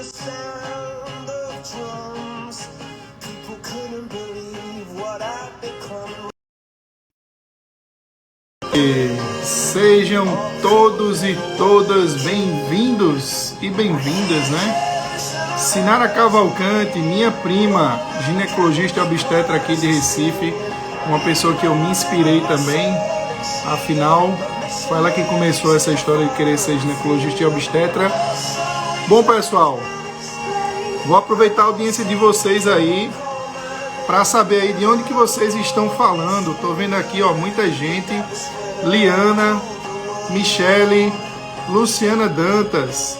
sound of drums. People couldn't believe what I'd become. Sejam todos e todas bem-vindos e bem-vindas, né? Sinara Cavalcante, minha prima, ginecologista e obstetra aqui de Recife, uma pessoa que eu me inspirei também, afinal, foi ela que começou essa história de querer ser ginecologista e obstetra. Bom, pessoal, vou aproveitar a audiência de vocês aí para saber aí de onde que vocês estão falando. Tô vendo aqui, ó, muita gente. Liana, Michele, Luciana Dantas,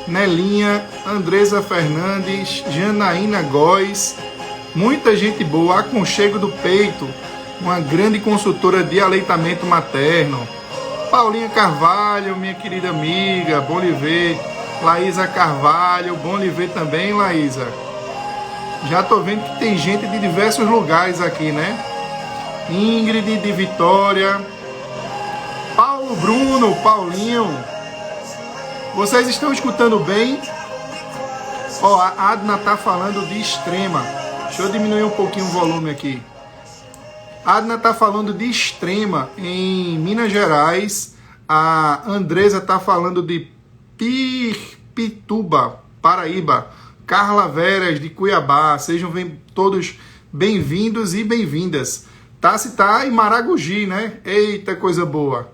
Nelinha, Andresa Fernandes, Janaína Góes, muita gente boa. Aconchego do Peito, uma grande consultora de aleitamento materno. Paulinha Carvalho, minha querida amiga, bom lhe ver. Laísa Carvalho, bom lhe ver também, Laísa. Já tô vendo que tem gente de diversos lugares aqui, né? Ingrid de Vitória, Paulo Bruno, Paulinho. Vocês estão escutando bem? Ó, a Adna tá falando de extrema. Deixa eu diminuir um pouquinho o volume aqui. A Adna tá falando de extrema em Minas Gerais. A Andresa tá falando de Pirpituba, Paraíba. Carla Veras de Cuiabá. Sejam todos bem-vindos e bem-vindas. Tassi tá em Maragogi, né? Eita, coisa boa.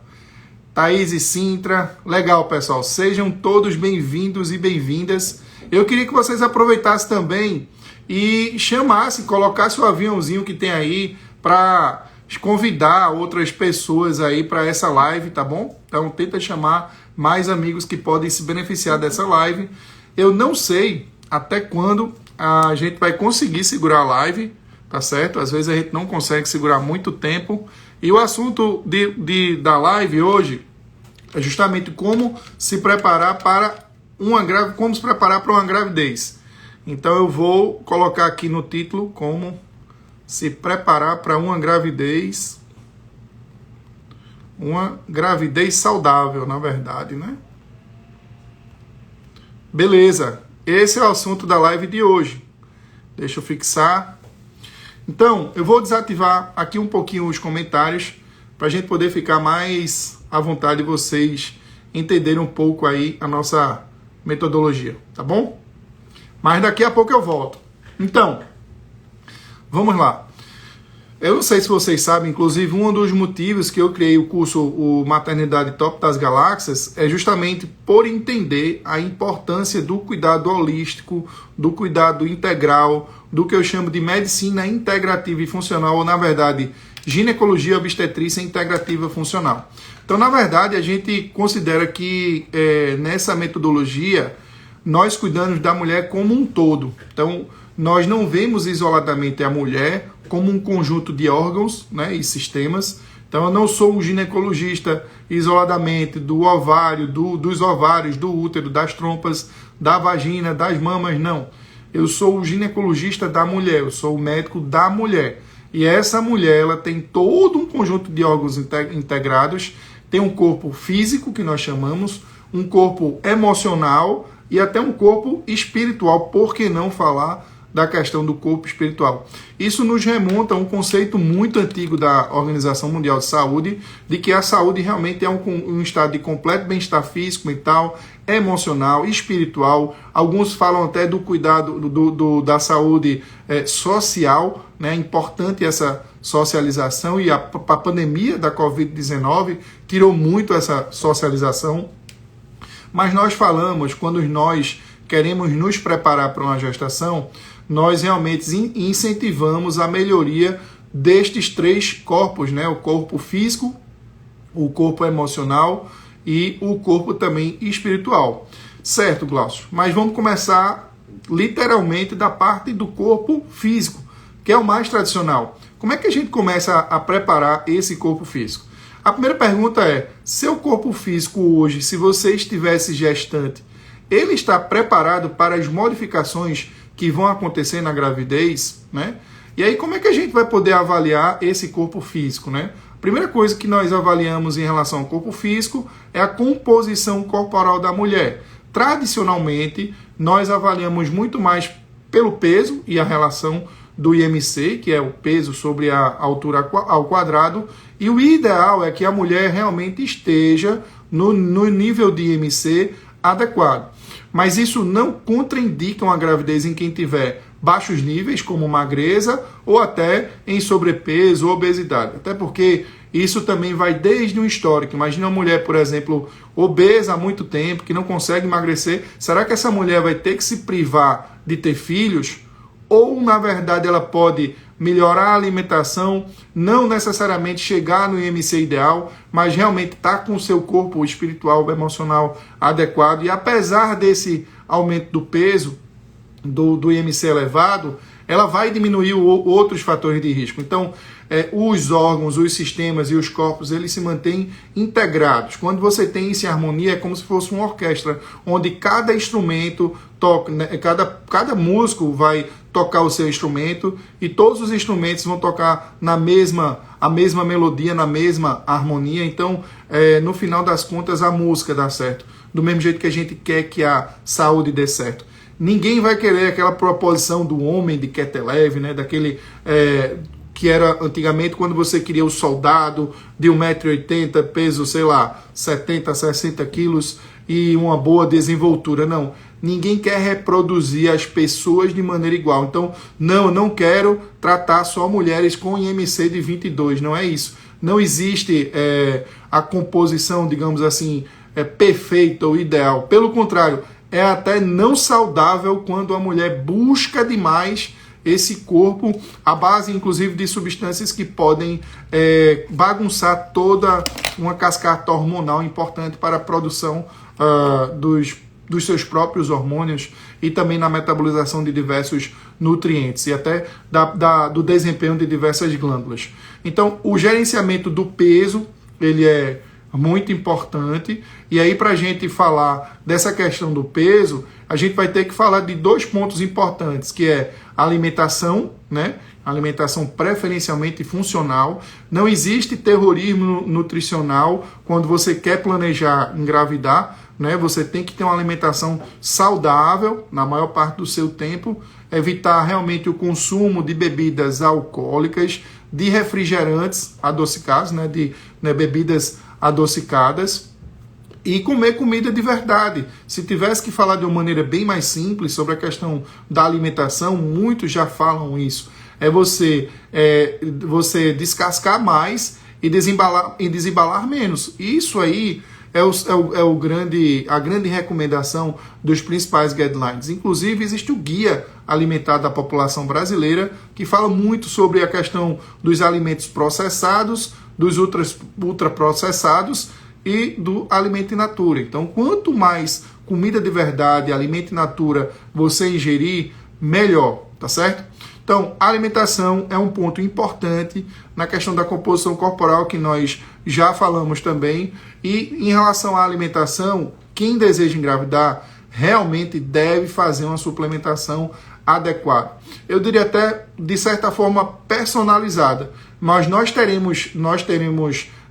Thaís e Sintra. Legal, pessoal. Sejam todos bem-vindos e bem-vindas. Eu queria que vocês aproveitassem também e chamassem, colocassem o aviãozinho que tem aí para convidar outras pessoas aí para essa live, tá bom? Então tenta chamar mais amigos que podem se beneficiar dessa live. Eu não sei até quando a gente vai conseguir segurar a live, tá certo? Às vezes a gente não consegue segurar muito tempo. E o assunto da live hoje é justamente como se preparar para uma gravidez. Então eu vou colocar aqui no título como se preparar para uma gravidez saudável, na verdade, né? Beleza, esse é o assunto da live de hoje. Deixa eu fixar. Então, eu vou desativar aqui um pouquinho os comentários para a gente poder ficar mais à vontade e vocês entenderem um pouco aí a nossa metodologia, tá bom? Mas daqui a pouco eu volto. Então, vamos lá. Eu não sei se vocês sabem, inclusive um dos motivos que eu criei o curso o Maternidade Top das Galáxias é justamente por entender a importância do cuidado holístico, do cuidado integral, do que eu chamo de medicina integrativa e funcional, ou na verdade, ginecologia obstetrícia integrativa funcional. Então, na verdade, a gente considera que nessa metodologia nós cuidamos da mulher como um todo. Então, nós não vemos isoladamente a mulher como um conjunto de órgãos, né, e sistemas. Então, eu não sou um ginecologista isoladamente do ovário, dos ovários, do útero, das trompas, da vagina, das mamas, não. Eu sou o ginecologista da mulher, eu sou o médico da mulher. E essa mulher, ela tem todo um conjunto de órgãos integrados, tem um corpo físico, que nós chamamos, um corpo emocional e até um corpo espiritual. Por que não falar da questão do corpo espiritual? Isso nos remonta a um conceito muito antigo da Organização Mundial de Saúde, de que a saúde realmente é um estado de completo bem-estar físico, mental, emocional, espiritual. Alguns falam até do cuidado da saúde social, né? É importante essa socialização, e a pandemia da Covid-19 tirou muito essa socialização. Mas nós falamos, quando nós queremos nos preparar para uma gestação, nós realmente incentivamos a melhoria destes três corpos, né? O corpo físico, o corpo emocional e o corpo também espiritual. Certo, Glaucio? Mas vamos começar literalmente da parte do corpo físico, que é o mais tradicional. Como é que a gente começa a preparar esse corpo físico? A primeira pergunta é: seu corpo físico hoje, se você estivesse gestante, ele está preparado para as modificações que vão acontecer na gravidez, né? E aí, como é que a gente vai poder avaliar esse corpo físico, né? A primeira coisa que nós avaliamos em relação ao corpo físico é a composição corporal da mulher. Tradicionalmente, nós avaliamos muito mais pelo peso e a relação do IMC, que é o peso sobre a altura ao quadrado, e o ideal é que a mulher realmente esteja no nível de IMC adequado. Mas isso não contraindica uma gravidez em quem tiver baixos níveis, como magreza, ou até em sobrepeso ou obesidade. Até porque isso também vai desde um histórico. Imagina uma mulher, por exemplo, obesa há muito tempo, que não consegue emagrecer. Será que essa mulher vai ter que se privar de ter filhos? Ou, na verdade, ela pode melhorar a alimentação, não necessariamente chegar no IMC ideal, mas realmente estar com o seu corpo espiritual, emocional adequado. E apesar desse aumento do peso, do IMC elevado, ela vai diminuir outros fatores de risco. Então, os órgãos, os sistemas e os corpos, eles se mantêm integrados. Quando você tem isso em harmonia, é como se fosse uma orquestra, onde cada instrumento toca, né, cada músico vai tocar o seu instrumento e todos os instrumentos vão tocar a mesma melodia, na mesma harmonia. Então, no final das contas, a música dá certo. Do mesmo jeito que a gente quer que a saúde dê certo. Ninguém vai querer aquela proposição do homem de Ketelev, né, daquele que era antigamente quando você queria o soldado de 1,80 m, peso, sei lá, 70, 60 quilos e uma boa desenvoltura. Não, ninguém quer reproduzir as pessoas de maneira igual. Então, não quero tratar só mulheres com IMC de 22, não é isso. Não existe a composição, digamos assim, perfeita ou ideal. Pelo contrário, é até não saudável quando a mulher busca demais esse corpo, à base inclusive de substâncias que podem bagunçar toda uma cascata hormonal importante para a produção dos seus próprios hormônios e também na metabolização de diversos nutrientes e até do desempenho de diversas glândulas. Então, o gerenciamento do peso, ele é muito importante. E aí, para a gente falar dessa questão do peso, a gente vai ter que falar de dois pontos importantes, que é a alimentação, né? Alimentação preferencialmente funcional. Não existe terrorismo nutricional quando você quer planejar engravidar, né? Você tem que ter uma alimentação saudável na maior parte do seu tempo, evitar realmente o consumo de bebidas alcoólicas, de refrigerantes adocicados, né? De bebidas adocicadas, e comer comida de verdade. Se tivesse que falar de uma maneira bem mais simples sobre a questão da alimentação, muitos já falam isso. É você descascar mais e desembalar menos. Isso aí a grande recomendação dos principais guidelines. Inclusive, existe o Guia Alimentar da População Brasileira, que fala muito sobre a questão dos alimentos processados, dos ultraprocessados e do alimento in natura. Então, quanto mais comida de verdade, alimento in natura você ingerir, melhor, tá certo? Então, a alimentação é um ponto importante na questão da composição corporal, que nós já falamos também. E em relação à alimentação, quem deseja engravidar realmente deve fazer uma suplementação adequada. Eu diria até, de certa forma, personalizada. Mas nós teremos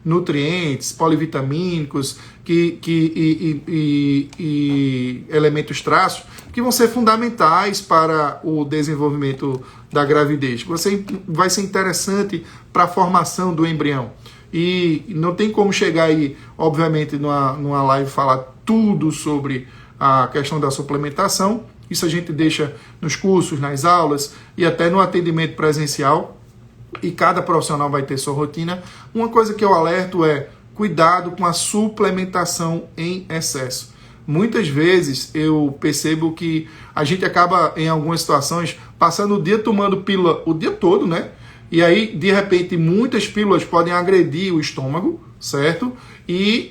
nutrientes polivitamínicos e elementos traços que vão ser fundamentais para o desenvolvimento da gravidez. Vai ser interessante para a formação do embrião. E não tem como chegar aí, obviamente, numa live falar tudo sobre a questão da suplementação. Isso a gente deixa nos cursos, nas aulas e até no atendimento presencial. E cada profissional vai ter sua rotina. Uma coisa que eu alerto é cuidado com a suplementação em excesso. Muitas vezes eu percebo que a gente acaba, em algumas situações, passando o dia tomando pílula o dia todo, né? E aí, de repente, muitas pílulas podem agredir o estômago, certo? E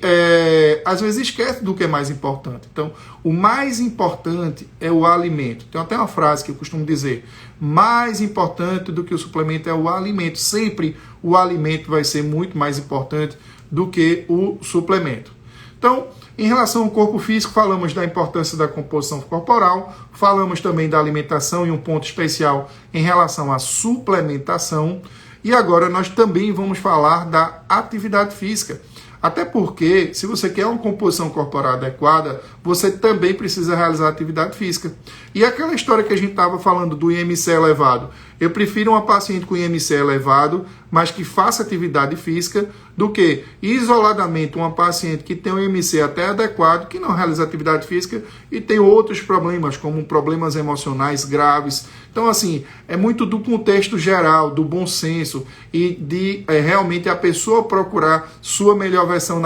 às vezes esquece do que é mais importante. Então, o mais importante é o alimento. Tem até uma frase que eu costumo dizer: mais importante do que o suplemento é o alimento. Sempre o alimento vai ser muito mais importante do que o suplemento. Então, em relação ao corpo físico, falamos da importância da composição corporal, falamos também da alimentação e um ponto especial em relação à suplementação. E agora nós também vamos falar da atividade física. Até porque, se você quer uma composição corporal adequada, você também precisa realizar atividade física. E aquela história que a gente estava falando do IMC elevado, eu prefiro uma paciente com IMC elevado, mas que faça atividade física, do que isoladamente uma paciente que tem um IMC até adequado, que não realiza atividade física e tem outros problemas, como problemas emocionais graves. Então, assim, é muito do contexto geral, do bom senso e de realmente a pessoa procurar sua melhor versão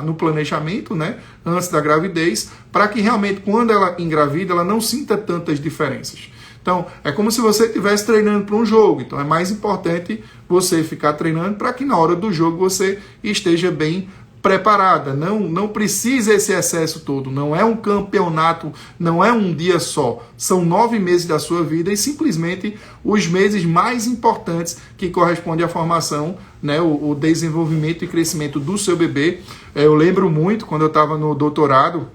no planejamento, né, antes da gravidez, para que realmente quando ela engravida, ela não sinta tantas diferenças. Então, é como se você estivesse treinando para um jogo. Então, é mais importante você ficar treinando para que na hora do jogo você esteja bem preparada. Não precisa esse excesso todo. Não é um campeonato, não é um dia só. São 9 meses da sua vida e simplesmente os meses mais importantes que correspondem à formação, né, o desenvolvimento e crescimento do seu bebê. Eu lembro muito, quando eu estava no doutorado,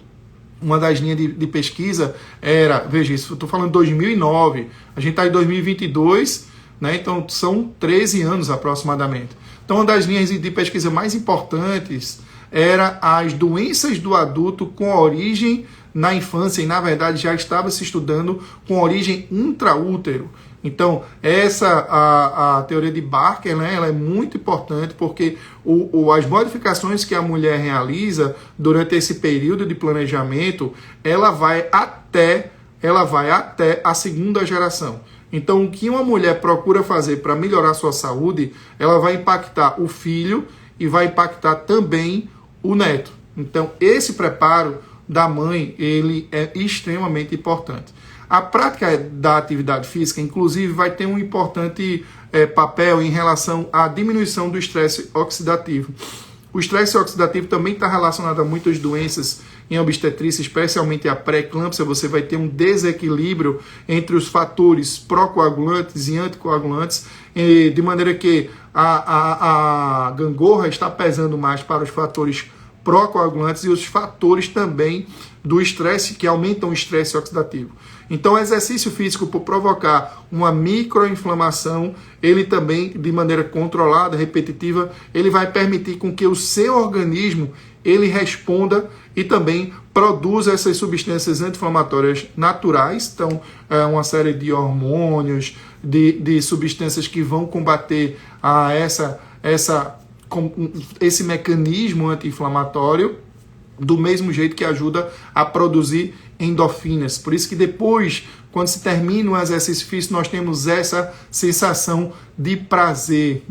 uma das linhas de pesquisa era, veja isso, eu estou falando de 2009, a gente está em 2022, né, então são 13 anos aproximadamente. Então uma das linhas de pesquisa mais importantes era as doenças do adulto com origem na infância, e na verdade já estava se estudando com origem intraútero. Então, a teoria de Barker, né, ela é muito importante porque as modificações que a mulher realiza durante esse período de planejamento, ela vai até a segunda geração. Então, o que uma mulher procura fazer para melhorar a sua saúde, ela vai impactar o filho e vai impactar também o neto. Então, esse preparo da mãe, ele é extremamente importante. A prática da atividade física, inclusive, vai ter um importante papel em relação à diminuição do estresse oxidativo. O estresse oxidativo também está relacionado a muitas doenças em obstetrícia, especialmente a pré-eclâmpsia. Você vai ter um desequilíbrio entre os fatores procoagulantes e anticoagulantes, de maneira que a gangorra está pesando mais para os fatores procoagulantes e os fatores também do estresse, que aumentam o estresse oxidativo. Então, o exercício físico, por provocar uma microinflamação, ele também, de maneira controlada, repetitiva, ele vai permitir com que o seu organismo ele responda e também produza essas substâncias anti-inflamatórias naturais. Então, uma série de hormônios, de substâncias que vão combater esse mecanismo anti-inflamatório, do mesmo jeito que ajuda a produzir endorfinas. Por isso que depois, quando se termina o exercício físico, nós temos essa sensação de prazer,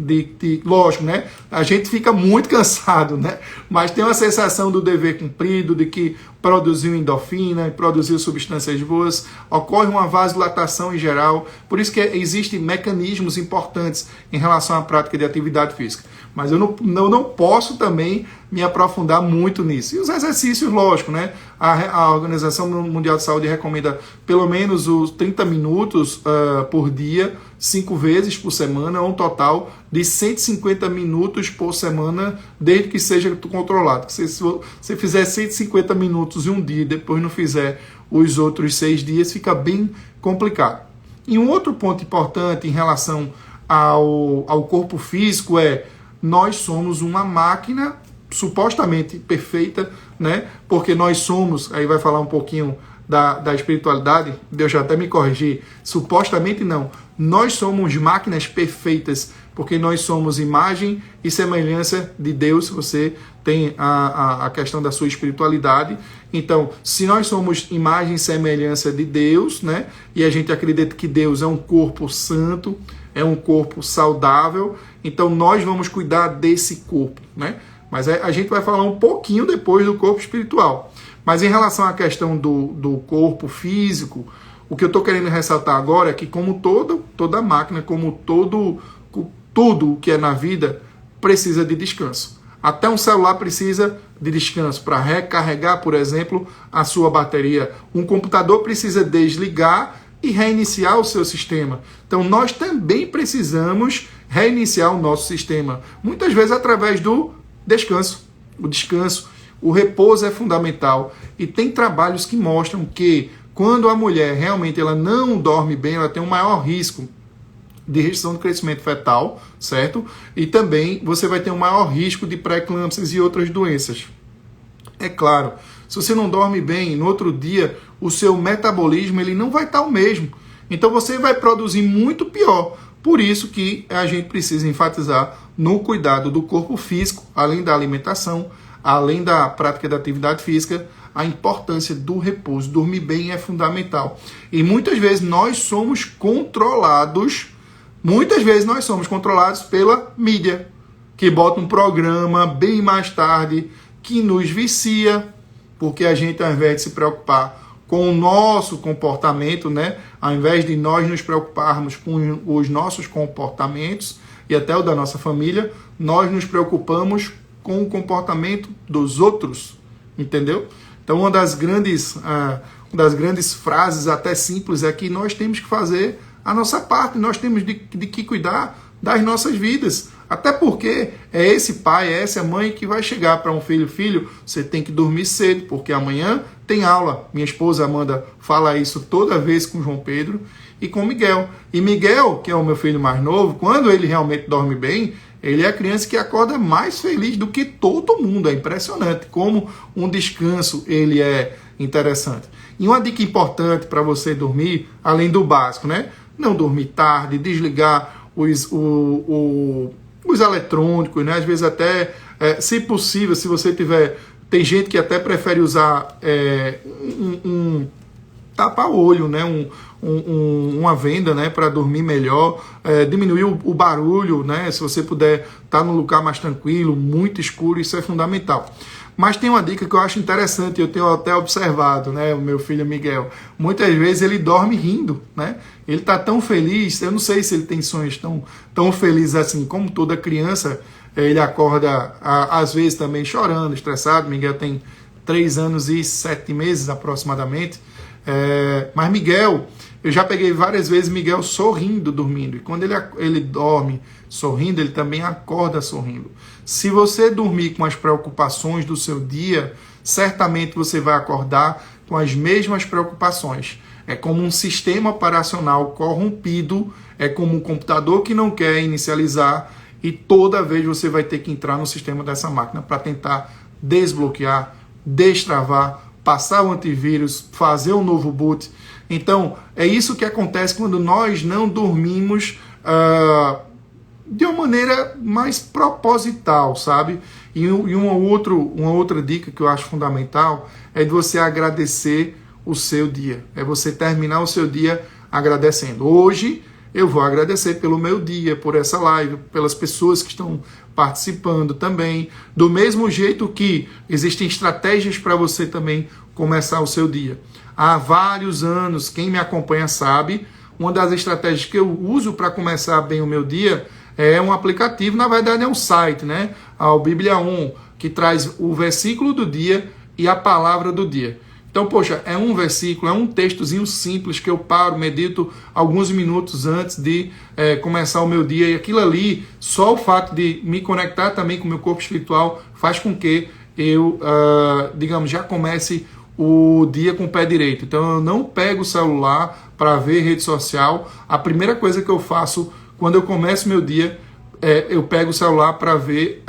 lógico, né? A gente fica muito cansado, né? Mas tem uma sensação do dever cumprido, de que produziu endorfina, produziu substâncias boas, ocorre uma vasodilatação em geral. Por isso que existem mecanismos importantes em relação à prática de atividade física. Mas eu não posso também me aprofundar muito nisso. E os exercícios, lógico, né? A Organização Mundial de Saúde recomenda pelo menos os 30 minutos por dia, 5 vezes por semana, um total de 150 minutos por semana, desde que seja controlado. Se você fizer 150 minutos em um dia e depois não fizer os outros 6 dias, fica bem complicado. E um outro ponto importante em relação ao corpo físico nós somos uma máquina supostamente perfeita, né? Porque nós somos, aí vai falar um pouquinho da espiritualidade, Deus já até me corrigir, supostamente não, nós somos máquinas perfeitas, porque nós somos imagem e semelhança de Deus. Você tem a questão da sua espiritualidade. Então, se nós somos imagem e semelhança de Deus, né? E a gente acredita que Deus é um corpo santo, é um corpo saudável, então nós vamos cuidar desse corpo, né? Mas a gente vai falar um pouquinho depois do corpo espiritual. Mas em relação à questão do corpo físico, o que eu estou querendo ressaltar agora é que, como toda máquina, como tudo o que é na vida, precisa de descanso. Até um celular precisa de descanso para recarregar, por exemplo, a sua bateria. Um computador precisa desligar e reiniciar o seu sistema. Então, nós também precisamos reiniciar o nosso sistema, muitas vezes através do descanso. O repouso é fundamental, e tem trabalhos que mostram que quando a mulher realmente ela não dorme bem, ela tem um maior risco de restrição do crescimento fetal, certo? E também você vai ter um maior risco de pré-eclâmpsias e outras doenças. É claro, se você não dorme bem, no outro dia o seu metabolismo ele não vai estar o mesmo. Então você vai produzir muito pior. Por isso que a gente precisa enfatizar no cuidado do corpo físico, além da alimentação, além da prática da atividade física, a importância do repouso. Dormir bem é fundamental. E muitas vezes nós somos controlados pela mídia, que bota um programa bem mais tarde, que nos vicia, porque a gente, ao invés de se preocupar com o nosso comportamento, né, ao invés de nós nos preocuparmos com os nossos comportamentos e até o da nossa família, nós nos preocupamos com o comportamento dos outros, entendeu? Então, uma das grandes frases, até simples, é que nós temos que fazer a nossa parte, nós temos de que cuidar das nossas vidas. Até porque é esse pai, é essa mãe que vai chegar para um filho, você tem que dormir cedo, porque amanhã tem aula. Minha esposa Amanda fala isso toda vez com João Pedro e com Miguel. E Miguel, que é o meu filho mais novo, quando ele realmente dorme bem, ele é a criança que acorda mais feliz do que todo mundo. É impressionante como um descanso ele é interessante. E uma dica importante para você dormir, além do básico, né? Não dormir tarde, desligar os eletrônicos, né? Às vezes até, se possível, se você tiver... Tem gente que até prefere usar um tapa-olho, né? Uma venda, né? Para dormir melhor, diminuir o barulho, né? Se você puder estar num lugar mais tranquilo, muito escuro, isso é fundamental. Mas tem uma dica que eu acho interessante, eu tenho até observado, né, o meu filho Miguel. Muitas vezes ele dorme rindo, né? Ele está tão feliz, eu não sei se ele tem sonhos tão felizes assim, como toda criança, ele acorda às vezes também chorando, estressado. Miguel tem 3 anos e 7 meses aproximadamente. Mas Miguel, eu já peguei várias vezes Miguel sorrindo, dormindo. E quando ele dorme sorrindo, ele também acorda sorrindo. Se você dormir com as preocupações do seu dia, certamente você vai acordar com as mesmas preocupações. É como um sistema operacional corrompido, é como um computador que não quer inicializar e toda vez você vai ter que entrar no sistema dessa máquina para tentar desbloquear, destravar, passar o antivírus, fazer um novo boot. Então, é isso que acontece quando nós não dormimos de uma maneira mais proposital, sabe? E uma outra dica que eu acho fundamental é de você agradecer o seu dia. É você terminar o seu dia agradecendo. Hoje eu vou agradecer pelo meu dia, por essa live, pelas pessoas que estão participando também. Do mesmo jeito que existem estratégias para você também começar o seu dia. Há vários anos, quem me acompanha sabe, uma das estratégias que eu uso para começar bem o meu dia é um aplicativo, na verdade é um site, né? O Bíblia 1, que traz o versículo do dia e a palavra do dia. Então, poxa, é um versículo, é um textozinho simples que eu paro, medito alguns minutos antes de começar o meu dia. E aquilo ali, só o fato de me conectar também com o meu corpo espiritual faz com que eu, digamos, já comece o dia com o pé direito. Então, eu não pego o celular para ver rede social. A primeira coisa que eu faço quando eu começo meu dia, eu pego o celular para ver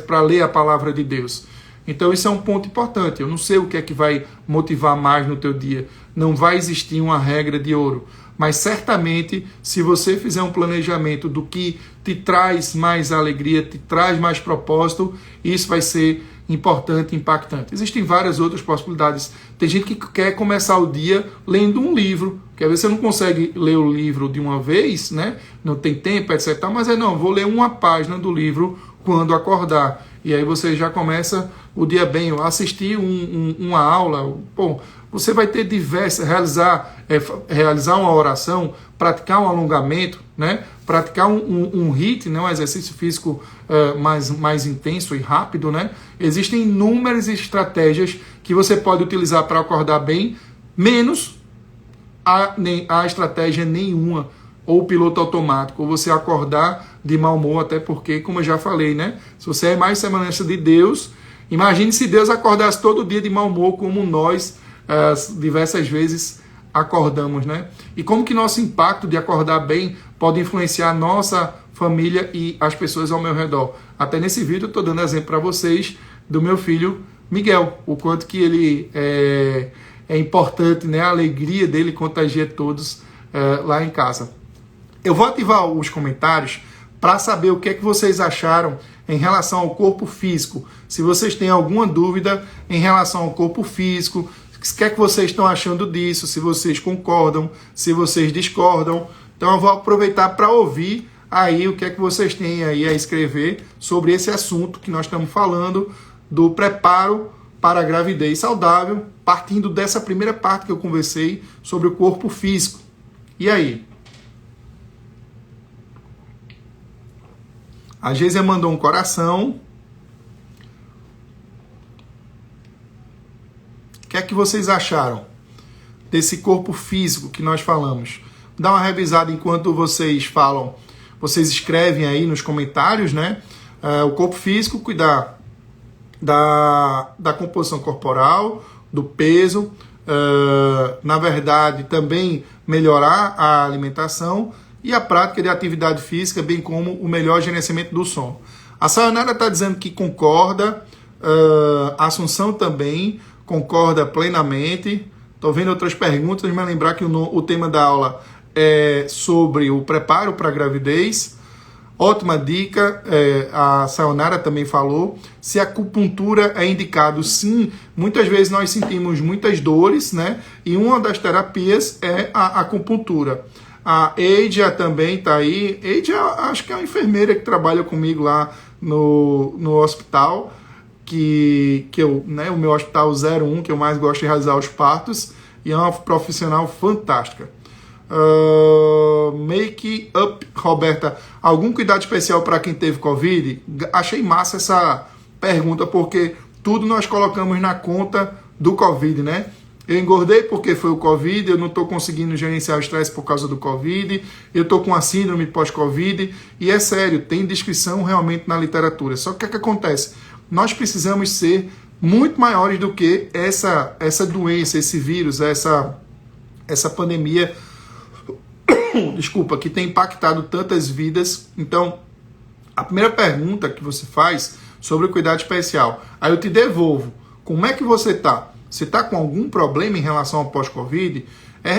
para ler a palavra de Deus. Então isso é um ponto importante. Eu não sei o que é que vai motivar mais no teu dia. Não vai existir uma regra de ouro. Mas certamente, se você fizer um planejamento do que te traz mais alegria, te traz mais propósito, isso vai ser importante e impactante. Existem várias outras possibilidades. Tem gente que quer começar o dia lendo um livro. Quer ver, você não consegue ler o livro de uma vez, né? Não tem tempo, etc. Mas vou ler uma página do livro quando acordar. E aí você já começa o dia bem. Eu assisti uma aula, você vai ter realizar uma oração, praticar um alongamento, né? Praticar um HIIT, né? Um exercício físico mais intenso e rápido, né? Existem inúmeras estratégias que você pode utilizar para acordar bem, menos a estratégia nenhuma, ou piloto automático, ou você acordar de mau humor, até porque, como eu já falei, né? Se você é mais semelhança de Deus, imagine se Deus acordasse todo dia de mau humor, como nós diversas vezes acordamos, né? E como que nosso impacto de acordar bem pode influenciar a nossa família e as pessoas ao meu redor. Até nesse vídeo eu estou dando exemplo para vocês do meu filho Miguel, o quanto que ele é importante, né? A alegria dele contagia todos lá em casa. Eu vou ativar os comentários para saber o que é que vocês acharam em relação ao corpo físico. Se vocês têm alguma dúvida em relação ao corpo físico, o que é que vocês estão achando disso, se vocês concordam, se vocês discordam. Então eu vou aproveitar para ouvir aí o que é que vocês têm aí a escrever sobre esse assunto que nós estamos falando do preparo para a gravidez saudável, partindo dessa primeira parte que eu conversei sobre o corpo físico. E aí? A Geisa mandou um coração. O que é que vocês acharam desse corpo físico que nós falamos? Dá uma revisada enquanto vocês falam. Vocês escrevem aí nos comentários, né? O corpo físico, cuidar da composição corporal, do peso. Na verdade, também melhorar a alimentação e a prática de atividade física, bem como o melhor gerenciamento do sono. A Sayonara está dizendo que concorda, a Assunção também concorda plenamente. Estou vendo outras perguntas, mas lembrar que o tema da aula é sobre o preparo para a gravidez. Ótima dica, a Sayonara também falou. Se a acupuntura é indicado, sim, muitas vezes nós sentimos muitas dores, né? E uma das terapias é a acupuntura. A Eidia também está aí. Eidia, acho que é uma enfermeira que trabalha comigo lá no hospital, que eu, né, o meu hospital 01, que eu mais gosto de realizar os partos, e é uma profissional fantástica. Make up, Roberta. Algum cuidado especial para quem teve Covid? Achei massa essa pergunta, porque tudo nós colocamos na conta do Covid, né? Eu engordei porque foi o Covid, eu não estou conseguindo gerenciar o estresse por causa do Covid, eu estou com a síndrome pós-Covid, e é sério, tem descrição realmente na literatura. Só que o que acontece? Nós precisamos ser muito maiores do que essa doença, esse vírus, essa pandemia, desculpa, que tem impactado tantas vidas. Então, a primeira pergunta que você faz sobre o cuidado especial, aí eu te devolvo, como é que você está? Você está com algum problema em relação ao pós-Covid?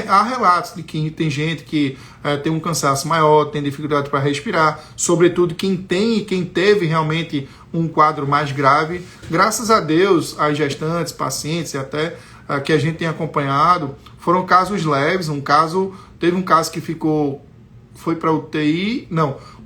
Há relatos de que tem gente que tem um cansaço maior, tem dificuldade para respirar, sobretudo quem tem e quem teve realmente um quadro mais grave. Graças a Deus, as gestantes, pacientes e até que a gente tem acompanhado, foram casos leves. Teve um caso que foi para UTI,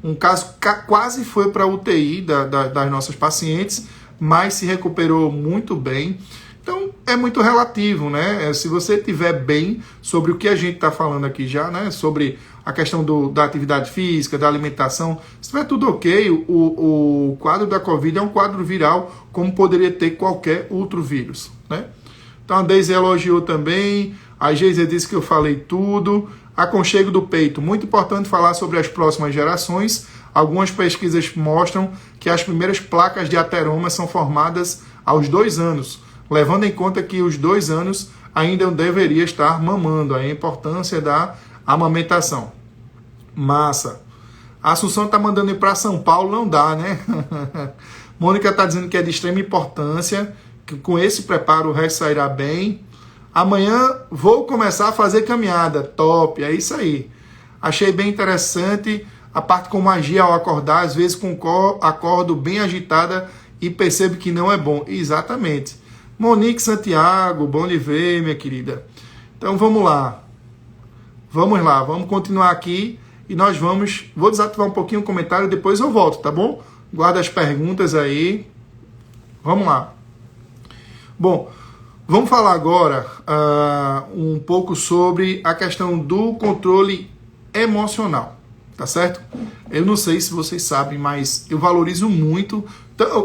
um caso quase foi para UTI das nossas pacientes, mas se recuperou muito bem. Então, é muito relativo, né? Se você estiver bem sobre o que a gente está falando aqui já, né? Sobre a questão da atividade física, da alimentação, se estiver tudo ok, o quadro da Covid é um quadro viral, como poderia ter qualquer outro vírus, né? Então, a Deise elogiou também, a Geisa disse que eu falei tudo. Aconchego do peito, muito importante falar sobre as próximas gerações. Algumas pesquisas mostram que as primeiras placas de ateroma são formadas aos 2 anos, levando em conta que os 2 anos ainda não deveria estar mamando, a importância da amamentação. Massa. A Assunção está mandando ir para São Paulo, não dá, né? Mônica está dizendo que é de extrema importância, que com esse preparo o resto sairá bem. Amanhã vou começar a fazer caminhada. Top, é isso aí. Achei bem interessante a parte com magia ao acordar. Às vezes acordo bem agitada e percebo que não é bom. Exatamente. Monique Santiago, bom lhe ver, minha querida. Então vamos lá. Vamos continuar aqui e vou desativar um pouquinho o comentário, depois eu volto, tá bom? Guarda as perguntas aí. Vamos lá. Bom, vamos falar agora um pouco sobre a questão do controle emocional, tá certo? Eu não sei se vocês sabem, mas eu valorizo muito,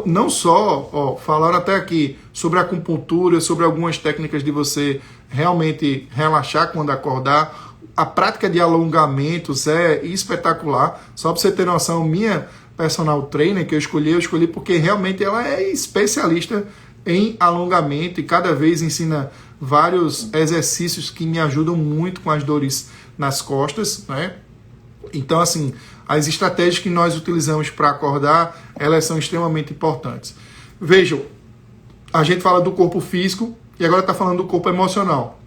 não só, falaram até aqui sobre a acupuntura, sobre algumas técnicas de você realmente relaxar quando acordar. A prática de alongamentos é espetacular. Só para você ter noção, minha personal trainer que eu escolhi porque realmente ela é especialista em alongamento e cada vez ensina vários exercícios que me ajudam muito com as dores nas costas, né? Então, assim, as estratégias que nós utilizamos para acordar, elas são extremamente importantes. Vejam, a gente fala do corpo físico e agora está falando do corpo emocional.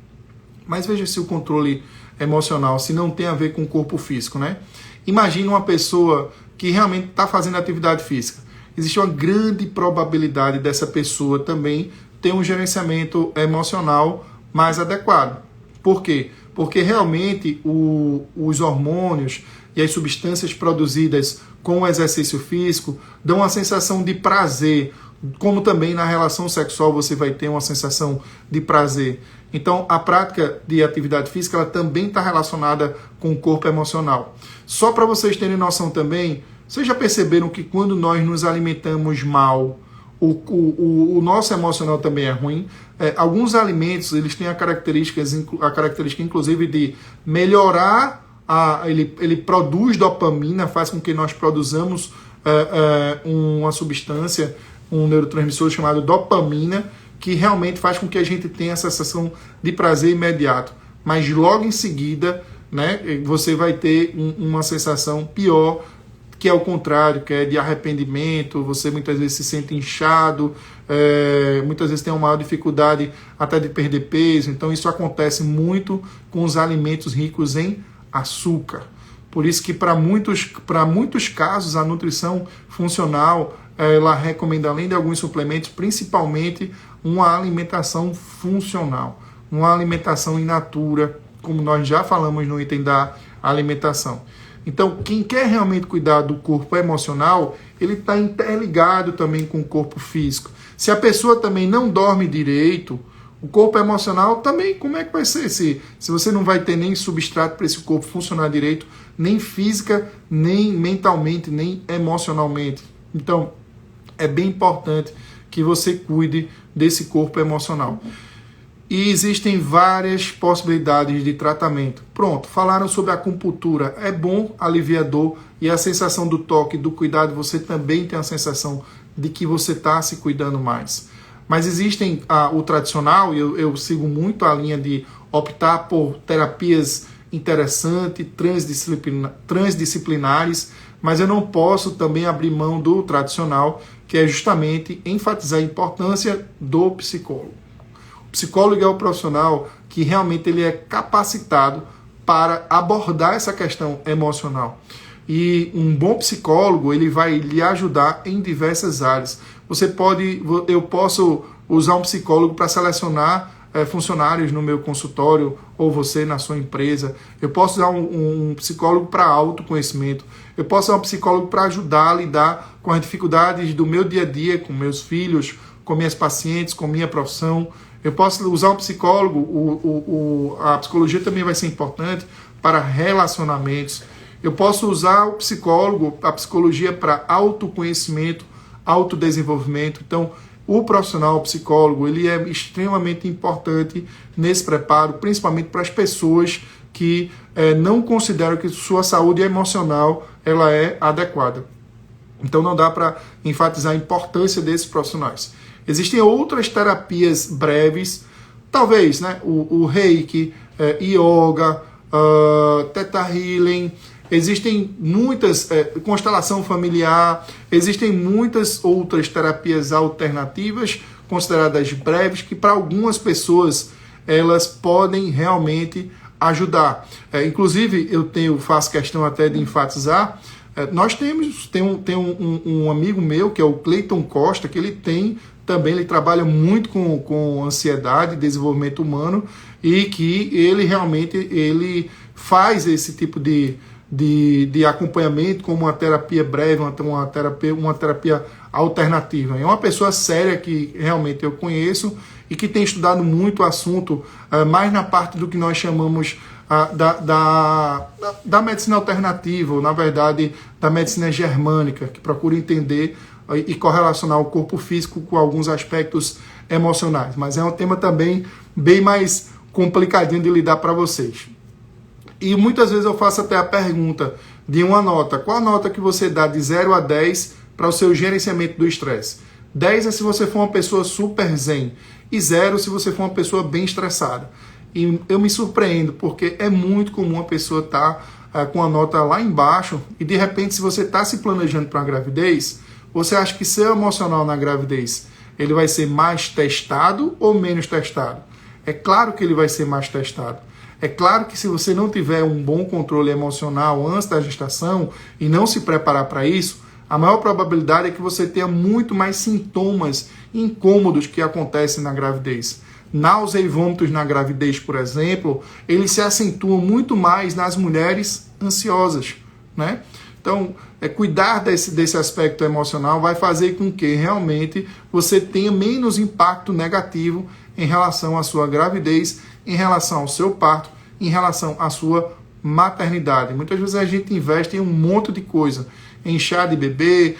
Mas veja se o controle emocional, se não tem a ver com o corpo físico, né? Imagina uma pessoa que realmente está fazendo atividade física. Existe uma grande probabilidade dessa pessoa também ter um gerenciamento emocional mais adequado. Por quê? Porque realmente os hormônios e as substâncias produzidas com o exercício físico dão uma sensação de prazer, como também na relação sexual você vai ter uma sensação de prazer. Então, a prática de atividade física ela também está relacionada com o corpo emocional. Só para vocês terem noção também, vocês já perceberam que quando nós nos alimentamos mal, o nosso emocional também é ruim? Alguns alimentos eles têm a característica inclusive de melhorar, ele produz dopamina, faz com que nós produzamos uma substância, um neurotransmissor chamado dopamina, que realmente faz com que a gente tenha a sensação de prazer imediato. Mas logo em seguida, né, você vai ter uma sensação pior, que é o contrário, que é de arrependimento, você muitas vezes se sente inchado, muitas vezes tem uma maior dificuldade até de perder peso. Então isso acontece muito com os alimentos ricos em açúcar. Por isso que para muitos casos a nutrição funcional ela recomenda, além de alguns suplementos, principalmente uma alimentação funcional, uma alimentação in natura, como nós já falamos no item da alimentação. Então, quem quer realmente cuidar do corpo emocional, ele está interligado também com o corpo físico. Se a pessoa também não dorme direito, o corpo emocional também, como é que vai ser? Se você não vai ter nem substrato para esse corpo funcionar direito, nem física, nem mentalmente, nem emocionalmente. Então, é bem importante que você cuide desse corpo emocional. E existem várias possibilidades de tratamento. Pronto, falaram sobre a acupuntura. É bom, aliviador, e a sensação do toque, do cuidado, você também tem a sensação de que você está se cuidando mais. Mas existem o tradicional, e eu sigo muito a linha de optar por terapias interessantes, transdisciplinares, mas eu não posso também abrir mão do tradicional, que é justamente enfatizar a importância do psicólogo. O psicólogo é o profissional que realmente ele é capacitado para abordar essa questão emocional. E um bom psicólogo, ele vai lhe ajudar em diversas áreas. Eu posso usar um psicólogo para selecionar funcionários no meu consultório ou você na sua empresa. Eu posso usar um psicólogo para autoconhecimento. Eu posso usar um psicólogo para ajudar a lidar com as dificuldades do meu dia a dia, com meus filhos, com minhas pacientes, com minha profissão. Eu posso usar um psicólogo, a psicologia também vai ser importante para relacionamentos. Eu posso usar o psicólogo, a psicologia para autoconhecimento, autodesenvolvimento. Então, o profissional, o psicólogo, ele é extremamente importante nesse preparo, principalmente para as pessoas que não consideram que sua saúde emocional ela é adequada. Então, não dá para enfatizar a importância desses profissionais. Existem outras terapias breves, talvez, né? O Reiki, Yoga, Theta Healing. Existem muitas, constelação familiar, existem muitas outras terapias alternativas consideradas breves que para algumas pessoas elas podem realmente ajudar. Inclusive, faço questão até de enfatizar, nós tem um amigo meu que é o Cleiton Costa, que ele trabalha muito com ansiedade, desenvolvimento humano, e que ele realmente faz esse tipo de acompanhamento como uma terapia breve, uma terapia alternativa. É uma pessoa séria que realmente eu conheço e que tem estudado muito o assunto, mais na parte do que nós chamamos da medicina alternativa, ou na verdade da medicina germânica, que procura entender e correlacionar o corpo físico com alguns aspectos emocionais. Mas é um tema também bem mais complicadinho de lidar para vocês. E muitas vezes eu faço até a pergunta de uma nota. Qual a nota que você dá de 0 a 10 para o seu gerenciamento do estresse? 10 é se você for uma pessoa super zen. E 0 se você for uma pessoa bem estressada. E eu me surpreendo, porque é muito comum a pessoa estar com a nota lá embaixo e de repente, se você está se planejando para uma gravidez, você acha que seu emocional na gravidez ele vai ser mais testado ou menos testado? É claro que ele vai ser mais testado. É claro que se você não tiver um bom controle emocional antes da gestação e não se preparar para isso, a maior probabilidade é que você tenha muito mais sintomas incômodos que acontecem na gravidez. Náusea e vômitos na gravidez, por exemplo, eles se acentuam muito mais nas mulheres ansiosas, né? Então, cuidar desse aspecto emocional vai fazer com que realmente você tenha menos impacto negativo em relação à sua gravidez, em relação ao seu parto, em relação à sua maternidade. Muitas vezes a gente investe em um monte de coisa, em chá de bebê,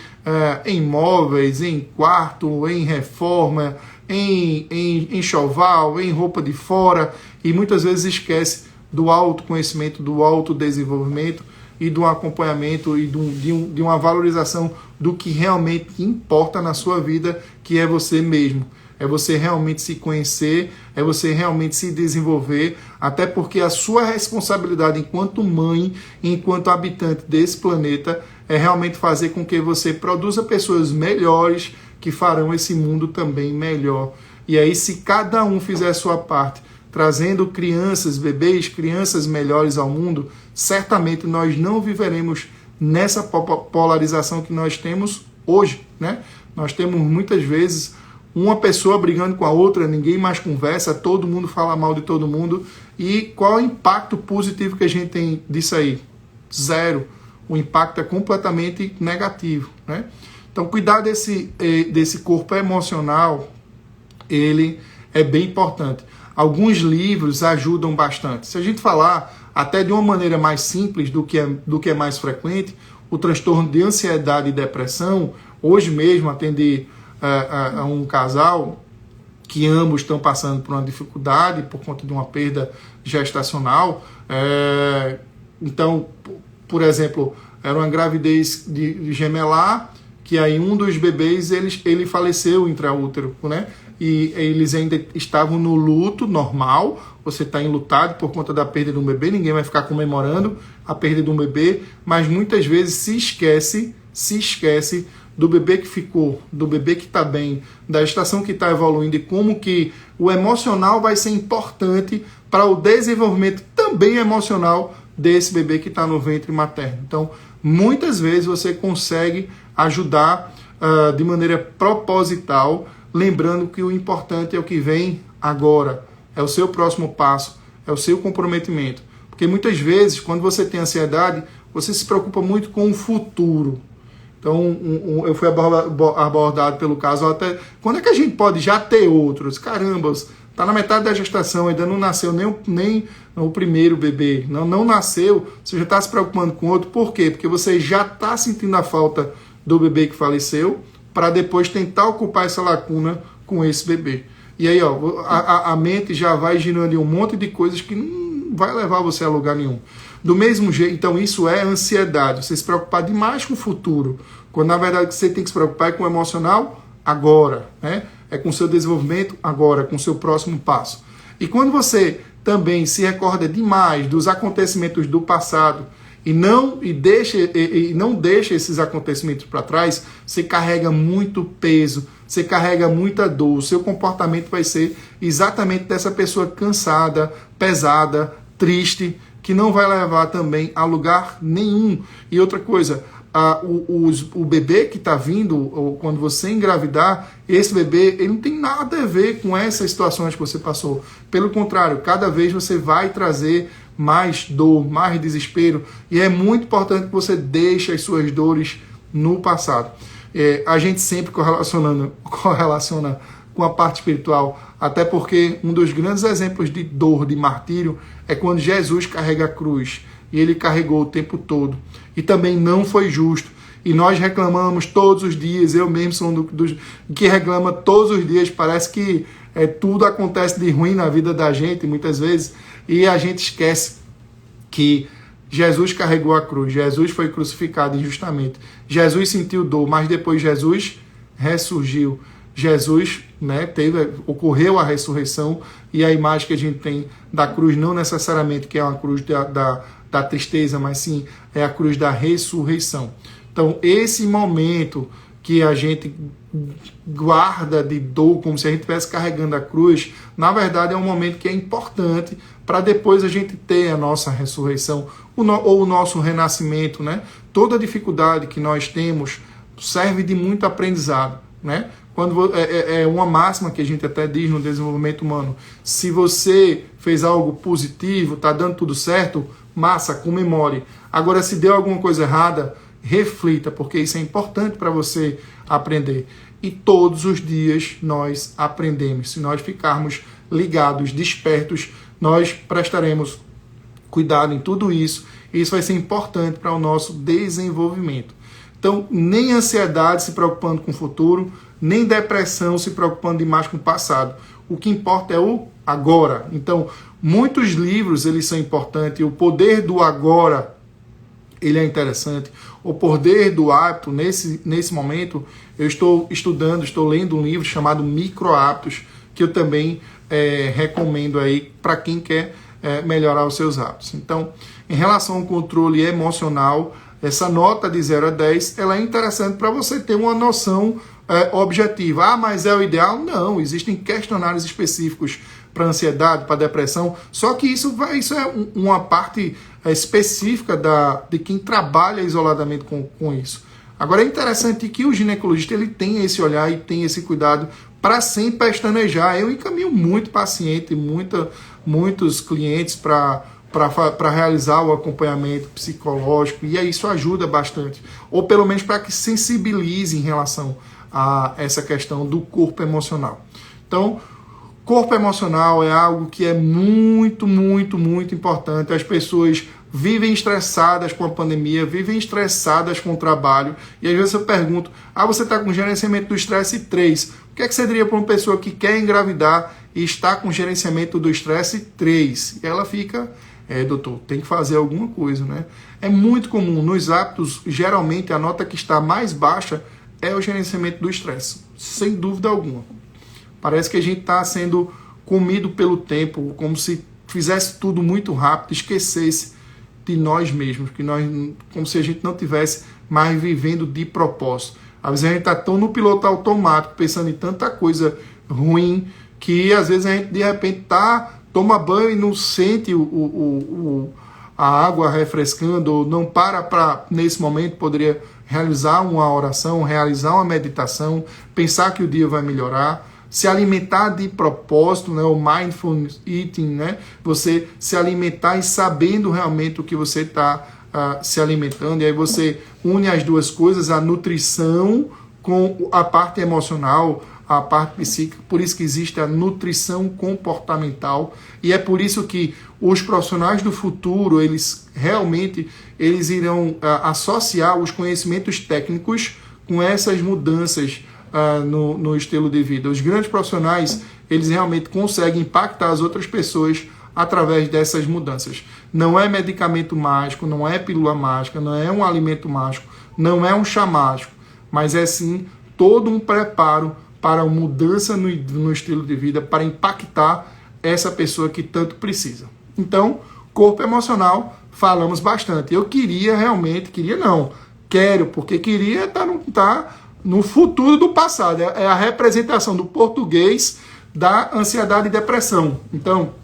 em móveis, em quarto, em reforma, em enxoval, em roupa de fora, e muitas vezes esquece do autoconhecimento, do autodesenvolvimento e do acompanhamento e de uma valorização do que realmente importa na sua vida, que é você mesmo. É você realmente se conhecer, é você realmente se desenvolver, até porque a sua responsabilidade enquanto mãe, enquanto habitante desse planeta, é realmente fazer com que você produza pessoas melhores que farão esse mundo também melhor. E aí, se cada um fizer a sua parte, trazendo crianças, bebês, crianças melhores ao mundo, certamente nós não viveremos nessa polarização que nós temos hoje, né? Nós temos muitas vezes uma pessoa brigando com a outra, ninguém mais conversa, todo mundo fala mal de todo mundo. E qual é o impacto positivo que a gente tem disso aí? 0. O impacto é completamente negativo, né? Então, cuidar desse corpo emocional, ele é bem importante. Alguns livros ajudam bastante. Se a gente falar até de uma maneira mais simples do que é mais frequente, o transtorno de ansiedade e depressão, hoje mesmo atendi a um casal que ambos estão passando por uma dificuldade por conta de uma perda gestacional. Então, por exemplo, era uma gravidez de gemelar, que aí um dos bebês ele faleceu intraútero, né? E eles ainda estavam no luto normal. Você está enlutado por conta da perda de um bebê, ninguém vai ficar comemorando a perda de um bebê, mas muitas vezes se esquece do bebê que ficou, do bebê que está bem, da gestação que está evoluindo, e como que o emocional vai ser importante para o desenvolvimento também emocional desse bebê que está no ventre materno. Então, muitas vezes você consegue ajudar de maneira proposital, lembrando que o importante é o que vem agora, é o seu próximo passo, é o seu comprometimento. Porque muitas vezes, quando você tem ansiedade, você se preocupa muito com o futuro. Então, eu fui abordado pelo caso até... Quando é que a gente pode já ter outros? Caramba, está na metade da gestação, ainda não nasceu nem o primeiro bebê. Não nasceu, você já está se preocupando com outro. Por quê? Porque você já está sentindo a falta do bebê que faleceu, para depois tentar ocupar essa lacuna com esse bebê. E aí, ó, a mente já vai girando em um monte de coisas que não vai levar você a lugar nenhum. Do mesmo jeito, então isso é ansiedade, você se preocupar demais com o futuro, quando na verdade você tem que se preocupar é com o emocional agora, né? É com o seu desenvolvimento agora, com o seu próximo passo. E quando você também se recorda demais dos acontecimentos do passado e não deixa esses acontecimentos para trás, você carrega muito peso, você carrega muita dor, o seu comportamento vai ser exatamente dessa pessoa cansada, pesada, triste, que não vai levar também a lugar nenhum. E outra coisa, o bebê que está vindo, ou quando você engravidar, esse bebê ele não tem nada a ver com essas situações que você passou. Pelo contrário, cada vez você vai trazer mais dor, mais desespero, e é muito importante que você deixe as suas dores no passado. A gente sempre correlaciona com a parte espiritual, até porque um dos grandes exemplos de dor, de martírio, é quando Jesus carrega a cruz, e ele carregou o tempo todo, e também não foi justo, e nós reclamamos todos os dias, eu mesmo sou um dos que reclama todos os dias, parece que tudo acontece de ruim na vida da gente, muitas vezes, e a gente esquece que Jesus carregou a cruz, Jesus foi crucificado injustamente, Jesus sentiu dor, mas depois Jesus ressurgiu Jesus, né, ocorreu a ressurreição, e a imagem que a gente tem da cruz não necessariamente que é uma cruz da tristeza, mas sim é a cruz da ressurreição. Então, esse momento que a gente guarda de dor, como se a gente estivesse carregando a cruz, na verdade é um momento que é importante para depois a gente ter a nossa ressurreição ou o nosso renascimento, né? Toda dificuldade que nós temos serve de muito aprendizado, né? Quando é uma máxima que a gente até diz no desenvolvimento humano: se você fez algo positivo, está dando tudo certo, massa, comemore. Agora, se deu alguma coisa errada, reflita, porque isso é importante para você aprender. E todos os dias nós aprendemos. Se nós ficarmos ligados, despertos, nós prestaremos cuidado em tudo isso. E isso vai ser importante para o nosso desenvolvimento. Então, nem ansiedade se preocupando com o futuro, nem depressão se preocupando demais com o passado. O que importa é o agora. Então, muitos livros eles são importantes. O poder do agora, ele é interessante. O poder do hábito, nesse momento, eu estou lendo um livro chamado Micro Hábitos, que eu também recomendo aí para quem quer melhorar os seus hábitos. Então, em relação ao controle emocional, essa nota de 0 a 10, ela é interessante para você ter uma noção objetiva. Ah, mas é o ideal? Não, existem questionários específicos para ansiedade, para depressão, só que isso é uma parte específica de quem trabalha isoladamente com isso. Agora é interessante que o ginecologista ele tem esse olhar e tem esse cuidado para sem pestanejar. Eu encaminho muito paciente, muitos clientes para realizar o acompanhamento psicológico, e aí isso ajuda bastante, ou pelo menos para que sensibilize em relação a essa questão do corpo emocional. Então, corpo emocional é algo que é muito, muito, muito importante. As pessoas vivem estressadas com a pandemia, vivem estressadas com o trabalho, e às vezes eu pergunto: você está com gerenciamento do estresse 3, o que é que você diria para uma pessoa que quer engravidar e está com gerenciamento do estresse 3? E ela fica: doutor, tem que fazer alguma coisa, né? É muito comum, nos hábitos, geralmente a nota que está mais baixa é o gerenciamento do estresse, sem dúvida alguma. Parece que a gente está sendo comido pelo tempo, como se fizesse tudo muito rápido, esquecesse de nós mesmos, como se a gente não estivesse mais vivendo de propósito. Às vezes a gente está tão no piloto automático, pensando em tanta coisa ruim, que às vezes a gente de repente toma banho e não sente a água refrescando, ou não para nesse momento, poderia realizar uma oração, realizar uma meditação, pensar que o dia vai melhorar, se alimentar de propósito, né, o mindful eating, né, você se alimentar e sabendo realmente o que você está se alimentando, e aí você une as duas coisas, a nutrição com a parte emocional, a parte psíquica. Por isso que existe a nutrição comportamental, e é por isso que os profissionais do futuro, eles irão associar os conhecimentos técnicos com essas mudanças no estilo de vida. Os grandes profissionais, eles realmente conseguem impactar as outras pessoas através dessas mudanças. Não é medicamento mágico, não é pílula mágica, não é um alimento mágico, não é um chá mágico, mas é sim todo um preparo para a mudança no estilo de vida, para impactar essa pessoa que tanto precisa. Então, corpo emocional, falamos bastante. Eu quero, porque queria estar no futuro do passado. É a representação do português da ansiedade e depressão. Então,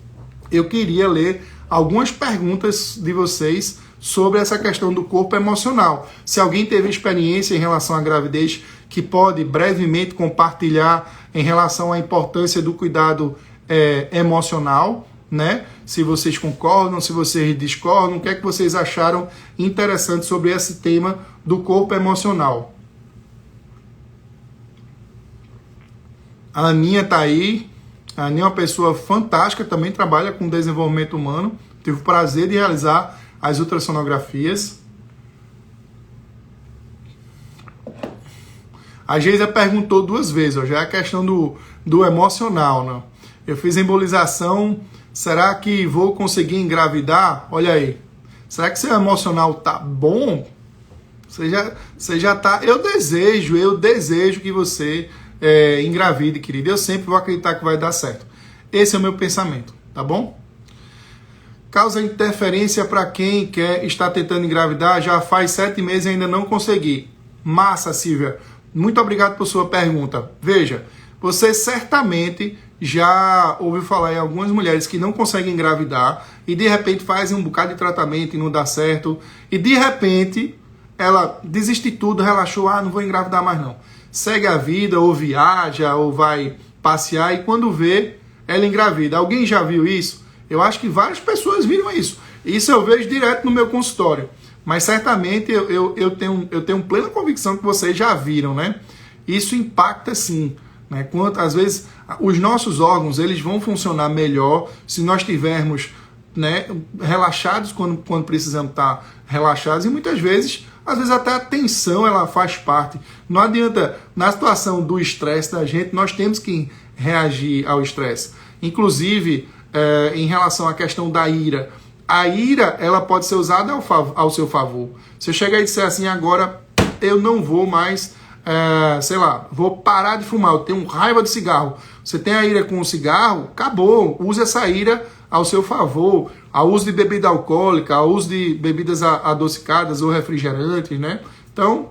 eu queria ler algumas perguntas de vocês sobre essa questão do corpo emocional. Se alguém teve experiência em relação à gravidez, que pode brevemente compartilhar em relação à importância do cuidado emocional, né? Se vocês concordam, se vocês discordam, o que é que vocês acharam interessante sobre esse tema do corpo emocional. A Aninha está aí. A Aninha é uma pessoa fantástica, também trabalha com desenvolvimento humano. Tive o prazer de realizar as ultrassonografias. A Geisa perguntou 2 vezes, já é a questão do emocional, né? Eu fiz embolização, será que vou conseguir engravidar? Olha aí, será que seu emocional tá bom? Você já tá... Eu desejo que você engravide, querido. Eu sempre vou acreditar que vai dar certo. Esse é o meu pensamento, tá bom? Causa interferência para quem está tentando engravidar, já faz 7 meses e ainda não consegui. Massa, Silvia. Muito obrigado por sua pergunta. Veja, você certamente já ouviu falar em algumas mulheres que não conseguem engravidar e de repente fazem um bocado de tratamento e não dá certo. E de repente ela desiste de tudo, relaxou, não vou engravidar mais não. Segue a vida, ou viaja, ou vai passear e quando vê, ela engravida. Alguém já viu isso? Eu acho que várias pessoas viram isso. Isso eu vejo direto no meu consultório. Mas certamente eu tenho plena convicção que vocês já viram, né? Isso impacta sim. Né? Às vezes os nossos órgãos eles vão funcionar melhor se nós tivermos, né, relaxados quando precisamos estar relaxados. E muitas vezes, às vezes até a tensão ela faz parte. Não adianta, na situação do estresse da gente, nós temos que reagir ao estresse. Inclusive, em relação à questão da ira. A ira, ela pode ser usada ao seu favor. Se eu chegar e disser assim, agora eu não vou mais, vou parar de fumar, eu tenho raiva de cigarro. Você tem a ira com o cigarro, acabou. Use essa ira ao seu favor. Ao uso de bebida alcoólica, ao uso de bebidas adocicadas ou refrigerantes, né? Então,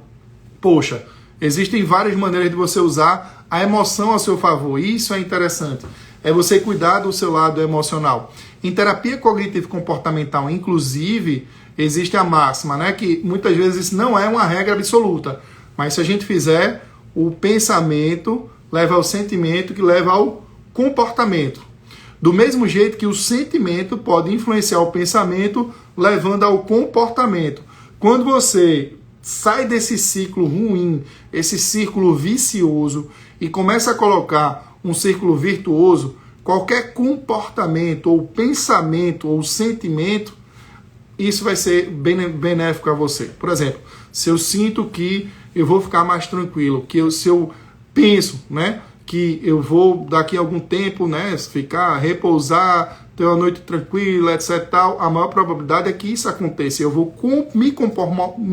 poxa, existem várias maneiras de você usar a emoção ao seu favor. Isso é interessante. É você cuidar do seu lado emocional. Em terapia cognitivo-comportamental, inclusive, existe a máxima, né? Que muitas vezes isso não é uma regra absoluta. Mas se a gente fizer, o pensamento leva ao sentimento, que leva ao comportamento. Do mesmo jeito que o sentimento pode influenciar o pensamento, levando ao comportamento. Quando você sai desse ciclo ruim, esse círculo vicioso, e começa a colocar um círculo virtuoso, qualquer comportamento, ou pensamento, ou sentimento, isso vai ser benéfico a você. Por exemplo, se eu sinto que eu vou ficar mais tranquilo, se eu penso, né, que eu vou daqui a algum tempo, né, repousar, ter uma noite tranquila, etc. Tal, a maior probabilidade é que isso aconteça. Eu vou me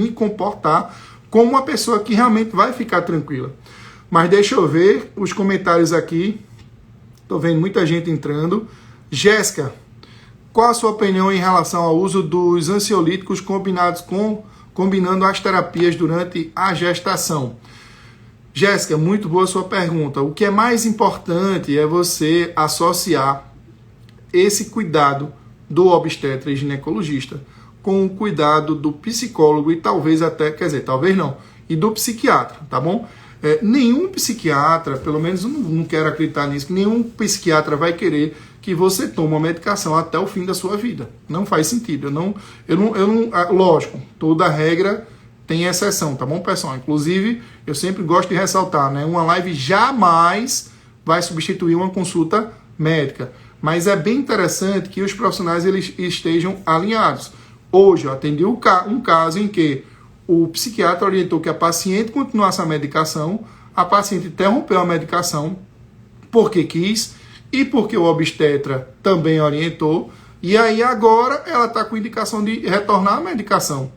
comportar como uma pessoa que realmente vai ficar tranquila. Mas deixa eu ver os comentários aqui. Estou vendo muita gente entrando. Jéssica, qual a sua opinião em relação ao uso dos ansiolíticos combinando as terapias durante a gestação? Jéssica, muito boa sua pergunta. O que é mais importante é você associar esse cuidado do obstetra e ginecologista com o cuidado do psicólogo e talvez até, talvez não, e do psiquiatra, tá bom? Nenhum psiquiatra, pelo menos eu não quero acreditar nisso, que nenhum psiquiatra vai querer que você tome uma medicação até o fim da sua vida. Não faz sentido. Lógico, toda regra tem exceção, tá bom, pessoal? Inclusive, eu sempre gosto de ressaltar, né? Uma live jamais vai substituir uma consulta médica. Mas é bem interessante que os profissionais eles estejam alinhados. Hoje, eu atendi um caso em que o psiquiatra orientou que a paciente continuasse a medicação, a paciente interrompeu a medicação porque quis e porque o obstetra também orientou, e aí agora ela está com indicação de retornar à medicação,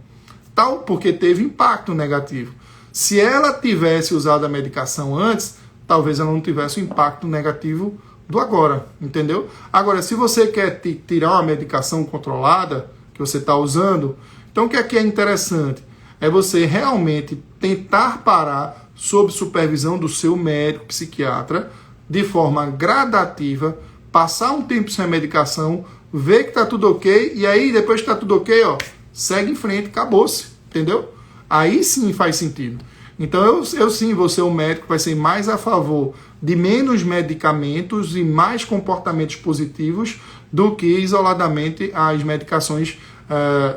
tal, porque teve impacto negativo. Se ela tivesse usado a medicação antes, talvez ela não tivesse o impacto negativo do agora, entendeu? Agora, se você quer tirar uma medicação controlada que você está usando, então o que é interessante? É você realmente tentar parar sob supervisão do seu médico, psiquiatra, de forma gradativa, passar um tempo sem a medicação, ver que está tudo ok, e aí depois que está tudo ok, segue em frente, acabou-se, entendeu? Aí sim faz sentido. Então eu sim vou ser o médico que vai ser mais a favor de menos medicamentos e mais comportamentos positivos do que isoladamente as medicações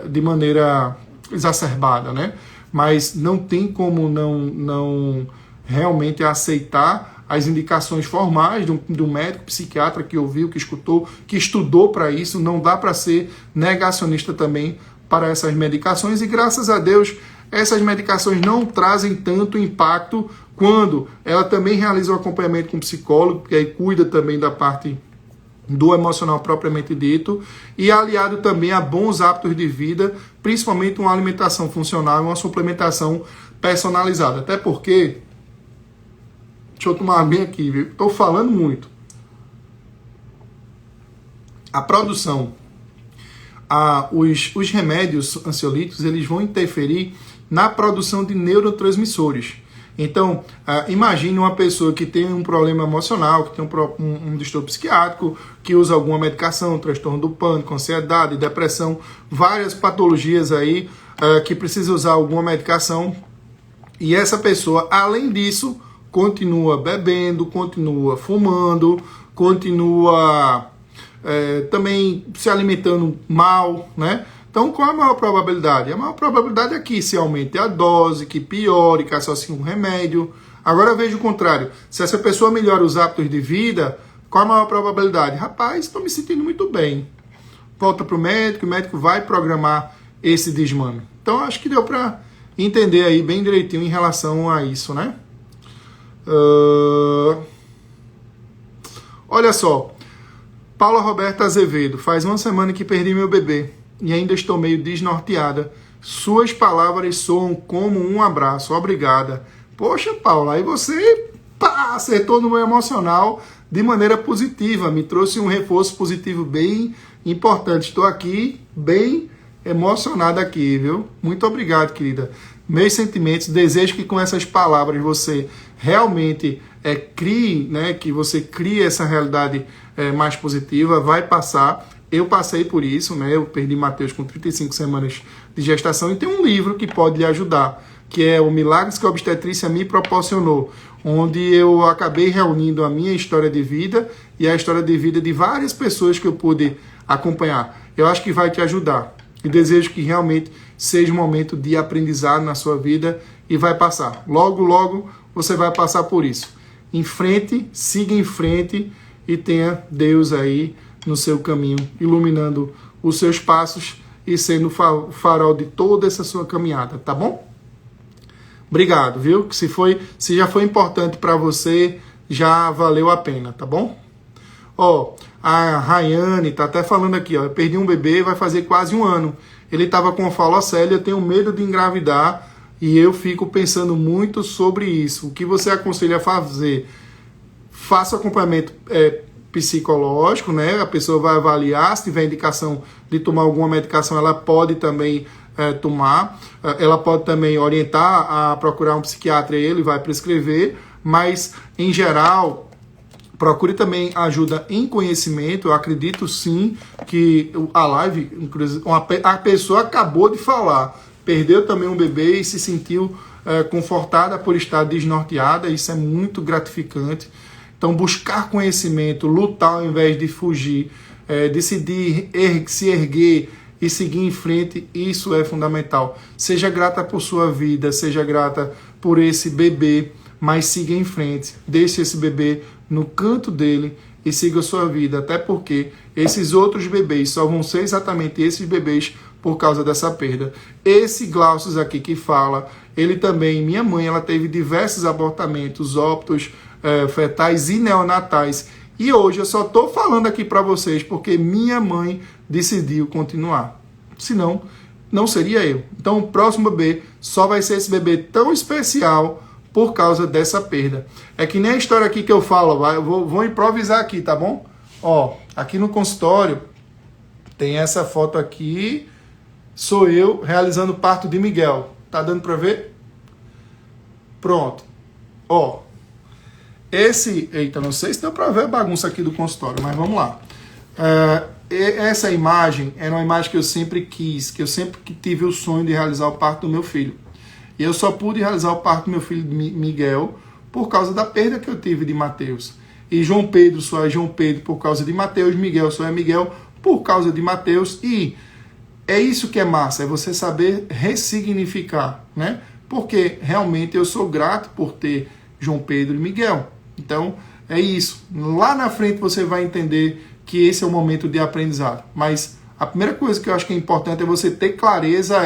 de maneira exacerbada, né? Mas não tem como não realmente aceitar as indicações formais de um médico psiquiatra que ouviu, que escutou, que estudou para isso. Não dá para ser negacionista também para essas medicações, e graças a Deus essas medicações não trazem tanto impacto quando ela também realiza o acompanhamento com o psicólogo, que aí cuida também da parte do emocional propriamente dito, e aliado também a bons hábitos de vida, principalmente uma alimentação funcional e uma suplementação personalizada. Até porque, deixa eu tomar bem aqui, viu? Estou falando muito. A produção, os remédios ansiolíticos, eles vão interferir na produção de neurotransmissores. Então, imagine uma pessoa que tem um problema emocional, que tem um distúrbio psiquiátrico, que usa alguma medicação, transtorno do pânico, ansiedade, depressão, várias patologias aí que precisa usar alguma medicação. E essa pessoa, além disso, continua bebendo, continua fumando, continua também se alimentando mal, né? Então, qual é a maior probabilidade? A maior probabilidade é que se aumente a dose, que piore, que associe um remédio. Agora veja o contrário. Se essa pessoa melhora os hábitos de vida, qual a maior probabilidade? Rapaz, estou me sentindo muito bem. Volta para o médico vai programar esse desmame. Então, acho que deu para entender aí bem direitinho em relação a isso, né? Olha só. Paula Roberta Azevedo. Faz uma semana que perdi meu bebê e ainda estou meio desnorteada. Suas palavras soam como um abraço. Obrigada. Poxa, Paula, aí você acertou no meu emocional de maneira positiva. Me trouxe um reforço positivo bem importante. Estou aqui bem emocionada aqui, viu? Muito obrigado, querida. Meus sentimentos, desejo que com essas palavras você realmente crie, né? Que você crie essa realidade mais positiva. Vai passar. Eu passei por isso, né? Eu perdi Mateus com 35 semanas de gestação e tem um livro que pode lhe ajudar, que é o Milagres que a Obstetrícia me proporcionou, onde eu acabei reunindo a minha história de vida e a história de vida de várias pessoas que eu pude acompanhar. Eu acho que vai te ajudar e desejo que realmente seja um momento de aprendizado na sua vida e vai passar. Logo, logo você vai passar por isso. Em frente, siga em frente e tenha Deus aí no seu caminho, iluminando os seus passos e sendo o farol de toda essa sua caminhada, tá bom? Obrigado, viu? Se já foi importante para você, já valeu a pena, tá bom? Ó, a Rayane tá até falando aqui, ó, eu perdi um bebê, vai fazer quase 1 ano. Ele tava com falocélia, eu tenho medo de engravidar e eu fico pensando muito sobre isso. O que você aconselha a fazer? Faça acompanhamento psicológico, né? A pessoa vai avaliar, se tiver indicação de tomar alguma medicação, ela pode também tomar. Ela pode também orientar a procurar um psiquiatra e ele vai prescrever, mas, em geral, procure também ajuda em conhecimento. Eu acredito sim que a live, inclusive, a pessoa acabou de falar, perdeu também um bebê e se sentiu confortada por estar desnorteada. Isso é muito gratificante. Então, buscar conhecimento, lutar ao invés de fugir, decidir se erguer e seguir em frente, isso é fundamental. Seja grata por sua vida, seja grata por esse bebê, mas siga em frente. Deixe esse bebê no canto dele e siga a sua vida, até porque esses outros bebês só vão ser exatamente esses bebês por causa dessa perda. Esse Glaucius aqui que fala, ele também, minha mãe, ela teve diversos abortamentos, óbitos fetais e neonatais. E hoje eu só estou falando aqui para vocês porque minha mãe decidiu continuar. Senão, não seria eu. Então, o próximo bebê só vai ser esse bebê tão especial por causa dessa perda. É que nem a história aqui que eu falo, eu vou improvisar aqui, tá bom? Ó, aqui no consultório tem essa foto aqui, sou eu realizando o parto de Miguel. Tá dando para ver? Pronto. Ó, eita, não sei se deu para ver a bagunça aqui do consultório, mas vamos lá. Essa imagem era uma imagem que eu sempre quis, que eu sempre tive o sonho de realizar o parto do meu filho. E eu só pude realizar o parto do meu filho Miguel por causa da perda que eu tive de Mateus. E João Pedro só é João Pedro por causa de Mateus, Miguel só é Miguel por causa de Mateus. E é isso que é massa, é você saber ressignificar, né? Porque realmente eu sou grato por ter João Pedro e Miguel. Então, é isso. Lá na frente você vai entender que esse é o momento de aprendizado. Mas a primeira coisa que eu acho que é importante é você ter clareza,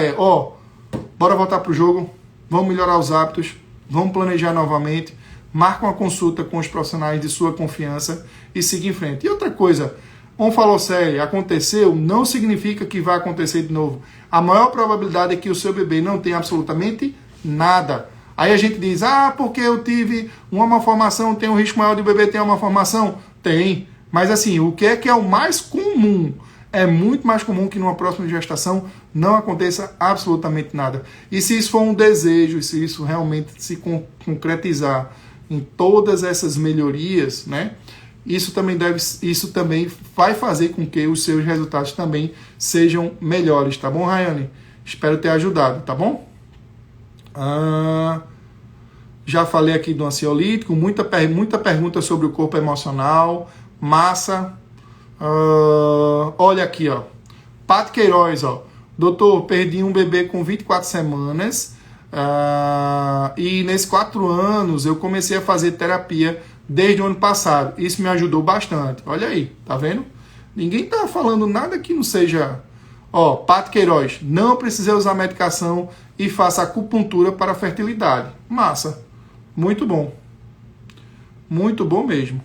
bora voltar pro jogo, vamos melhorar os hábitos, vamos planejar novamente, marca uma consulta com os profissionais de sua confiança e siga em frente. E outra coisa, onfalocele aconteceu, não significa que vai acontecer de novo. A maior probabilidade é que o seu bebê não tenha absolutamente nada. Aí a gente diz, porque eu tive uma malformação, tem um risco maior de o bebê ter uma malformação? Tem. Mas assim, o que é o mais comum? É muito mais comum que numa próxima gestação não aconteça absolutamente nada. E se isso for um desejo, se isso realmente se concretizar em todas essas melhorias, né? Isso também vai fazer com que os seus resultados também sejam melhores, tá bom, Rayane? Espero ter ajudado, tá bom? Já falei aqui do ansiolítico, muita pergunta sobre o corpo emocional, massa. Olha aqui, ó. Pato Queiroz, ó. Doutor, perdi um bebê com 24 semanas e nesses 4 anos eu comecei a fazer terapia desde o ano passado. Isso me ajudou bastante. Olha aí, tá vendo? Ninguém tá falando nada que não seja... Ó, Pato Queiroz, não precisei usar medicação e faça acupuntura para a fertilidade. Massa. Muito bom. Muito bom mesmo.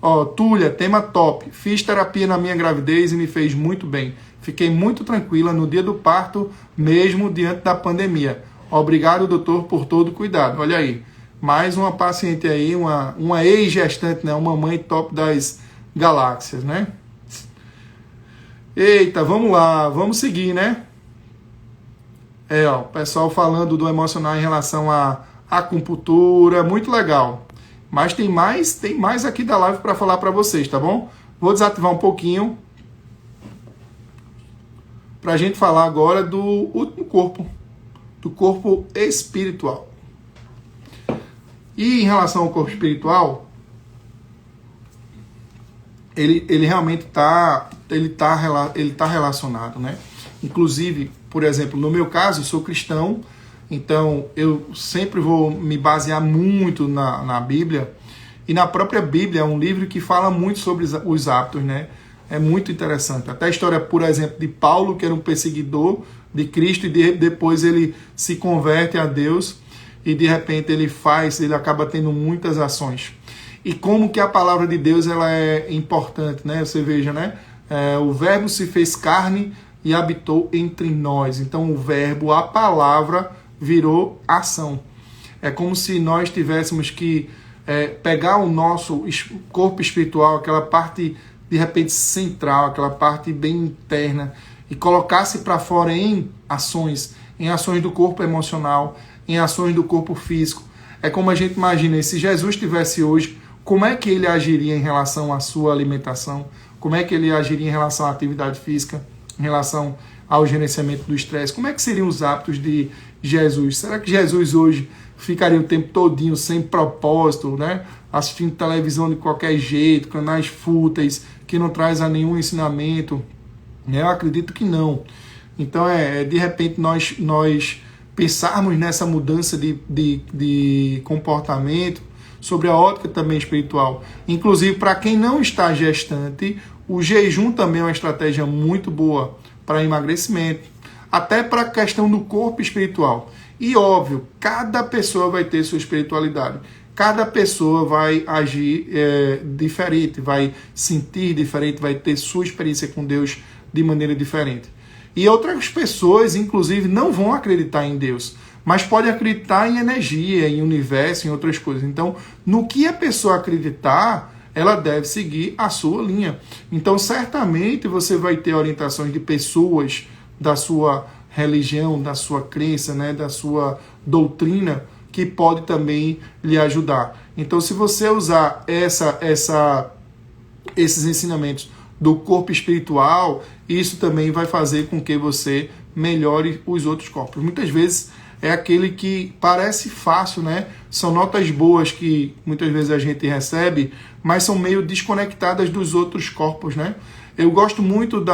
Ó, Túlia, tema top. Fiz terapia na minha gravidez e me fez muito bem. Fiquei muito tranquila no dia do parto, mesmo diante da pandemia. Obrigado, doutor, por todo o cuidado. Olha aí. Mais uma paciente aí, uma ex-gestante, né? Uma mãe top das galáxias, né? Eita, vamos lá, vamos seguir, né? O pessoal falando do emocional em relação à acupuntura, muito legal. Mas tem mais aqui da live para falar para vocês, tá bom? Vou desativar um pouquinho para a gente falar agora do corpo espiritual. E em relação ao corpo espiritual, ele realmente tá relacionado, né? Inclusive, por exemplo, no meu caso, eu sou cristão, então eu sempre vou me basear muito na Bíblia. E na própria Bíblia é um livro que fala muito sobre os hábitos, né? É muito interessante. Até a história, por exemplo, de Paulo, que era um perseguidor de Cristo, e depois ele se converte a Deus, e de repente ele acaba tendo muitas ações. E como que a palavra de Deus ela é importante, né? Você veja, né? O verbo se fez carne e habitou entre nós. Então o verbo, a palavra, virou ação. É como se nós tivéssemos que pegar o nosso corpo espiritual, aquela parte de repente central, aquela parte bem interna, e colocasse para fora em ações do corpo emocional, em ações do corpo físico. É como a gente imagina, se Jesus estivesse hoje, como é que ele agiria em relação à sua alimentação? Como é que ele agiria em relação à atividade física? Em relação ao gerenciamento do estresse? Como é que seriam os hábitos de Jesus? Será que Jesus hoje ficaria o tempo todinho sem propósito, né? Assistindo televisão de qualquer jeito, canais fúteis, que não traz a nenhum ensinamento? Eu acredito que não. Então, de repente, nós pensarmos nessa mudança de comportamento, sobre a ótica também espiritual. Inclusive, para quem não está gestante, o jejum também é uma estratégia muito boa para emagrecimento, até para a questão do corpo espiritual. E óbvio, cada pessoa vai ter sua espiritualidade. Cada pessoa vai agir diferente, vai sentir diferente, vai ter sua experiência com Deus de maneira diferente. E outras pessoas, inclusive, não vão acreditar em Deus, mas podem acreditar em energia, em universo, em outras coisas. Então, no que a pessoa acreditar, ela deve seguir a sua linha. Então, certamente, você vai ter orientações de pessoas da sua religião, da sua crença, né, da sua doutrina, que pode também lhe ajudar. Então, se você usar esses ensinamentos do corpo espiritual, isso também vai fazer com que você melhore os outros corpos. Muitas vezes é aquele que parece fácil, né? São notas boas que muitas vezes a gente recebe, mas são meio desconectadas dos outros corpos, né? Eu gosto muito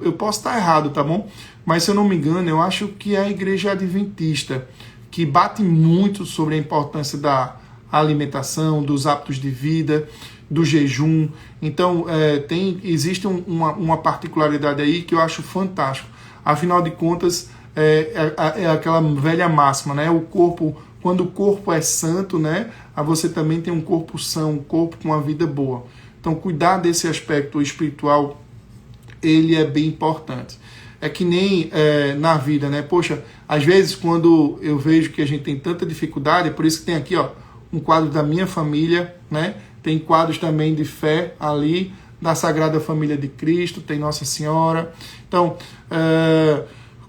eu posso estar errado, tá bom? Mas se eu não me engano, eu acho que é a Igreja Adventista, que bate muito sobre a importância da alimentação, dos hábitos de vida, do jejum. Então, existe uma particularidade aí que eu acho fantástico. Afinal de contas, é aquela velha máxima, né? Quando o corpo é santo, né? Você também tem um corpo são, um corpo com uma vida boa. Então, cuidar desse aspecto espiritual, ele é bem importante. É que nem na vida, né? Poxa, às vezes quando eu vejo que a gente tem tanta dificuldade, é por isso que tem aqui, ó, um quadro da minha família, né? Tem quadros também de fé ali, da Sagrada Família de Cristo, tem Nossa Senhora. Então,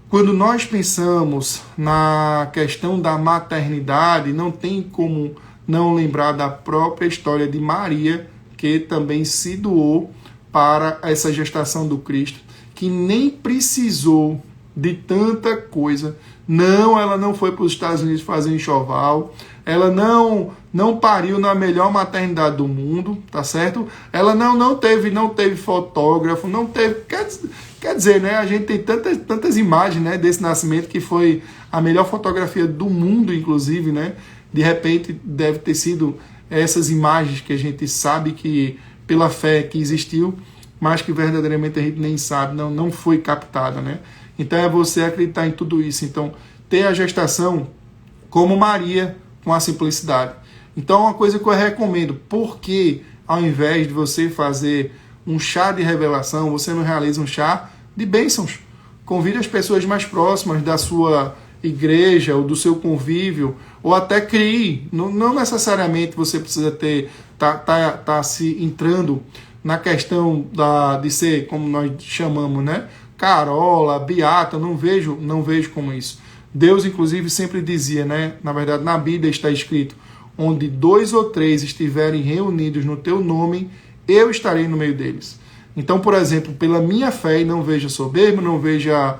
quando nós pensamos na questão da maternidade, não tem como não lembrar da própria história de Maria, que também se doou para essa gestação do Cristo, que nem precisou de tanta coisa. Não, ela não foi para os Estados Unidos fazer enxoval, ela não pariu na melhor maternidade do mundo, tá certo? Ela não teve fotógrafo, não teve... Quer dizer, né, a gente tem tantas imagens, né, desse nascimento, que foi a melhor fotografia do mundo, inclusive, né? De repente deve ter sido essas imagens que a gente sabe que, pela fé que existiu, mas que verdadeiramente a gente nem sabe, não foi captada, né? Então é você acreditar em tudo isso. Então, ter a gestação como Maria, com a simplicidade. Então, uma coisa que eu recomendo, porque ao invés de você fazer um chá de revelação, você não realiza um chá de bênçãos. Convide as pessoas mais próximas da sua igreja ou do seu convívio, ou até crie. Não necessariamente você precisa tá se entrando na questão de ser, como nós chamamos, né? Carola, beata, não vejo como isso. Deus, inclusive, sempre dizia, né? Na verdade, na Bíblia está escrito: onde 2 ou 3 estiverem reunidos no teu nome, eu estarei no meio deles. Então, por exemplo, pela minha fé, e não veja soberbo, não veja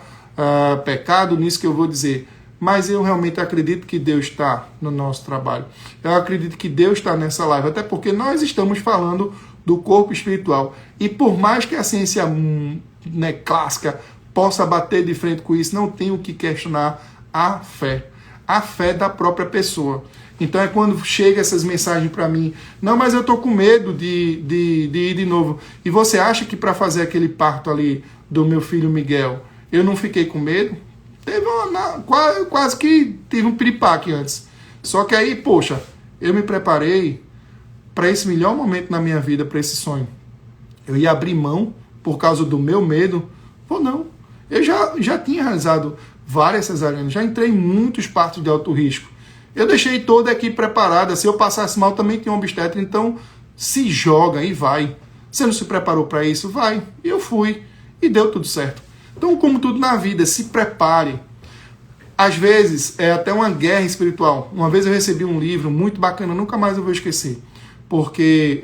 pecado nisso que eu vou dizer, mas eu realmente acredito que Deus está no nosso trabalho. Eu acredito que Deus está nessa live, até porque nós estamos falando do corpo espiritual. E por mais que a ciência clássica possa bater de frente com isso, não tem o que questionar a fé da própria pessoa. Então é quando chega essas mensagens para mim: não, mas eu tô com medo de ir de novo. E você acha que para fazer aquele parto ali do meu filho Miguel, eu não fiquei com medo? Quase que tive um piripaque antes. Só que aí, poxa, eu me preparei para esse melhor momento na minha vida, para esse sonho. Eu ia abrir mão por causa do meu medo? Ou não? Eu já tinha realizado várias cesarianas, já entrei em muitos partos de alto risco. Eu deixei toda a equipe preparada. Se eu passasse mal, também tinha um obstetra. Então, se joga e vai. Você não se preparou para isso? Vai. E eu fui. E deu tudo certo. Então, como tudo na vida, se prepare. Às vezes, é até uma guerra espiritual. Uma vez eu recebi um livro muito bacana, nunca mais eu vou esquecer. Porque,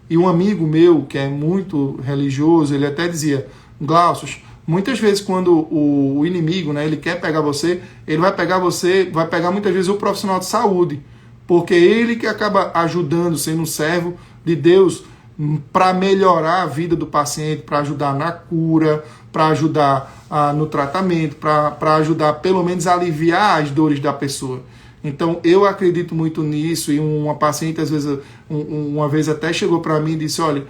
e um amigo meu, que é muito religioso, ele até dizia: Glaucius, muitas vezes quando o inimigo, né, ele quer pegar você, ele vai pegar muitas vezes o profissional de saúde, porque ele que acaba ajudando, sendo um servo de Deus, para melhorar a vida do paciente, para ajudar na cura, para ajudar no tratamento, para ajudar pelo menos a aliviar as dores da pessoa. Então eu acredito muito nisso. E uma paciente, às vezes, uma vez até chegou para mim e disse: olha,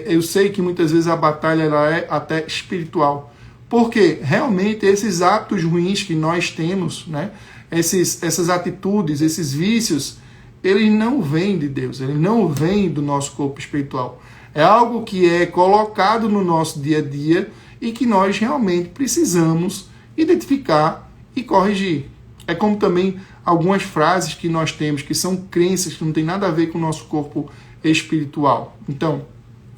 eu sei que muitas vezes a batalha ela é até espiritual, porque realmente esses hábitos ruins que nós temos, né, essas atitudes, esses vícios, eles não vêm de Deus, eles não vêm do nosso corpo espiritual. É algo que é colocado no nosso dia a dia e que nós realmente precisamos identificar e corrigir. É como também algumas frases que nós temos que são crenças que não tem nada a ver com o nosso corpo espiritual. Então,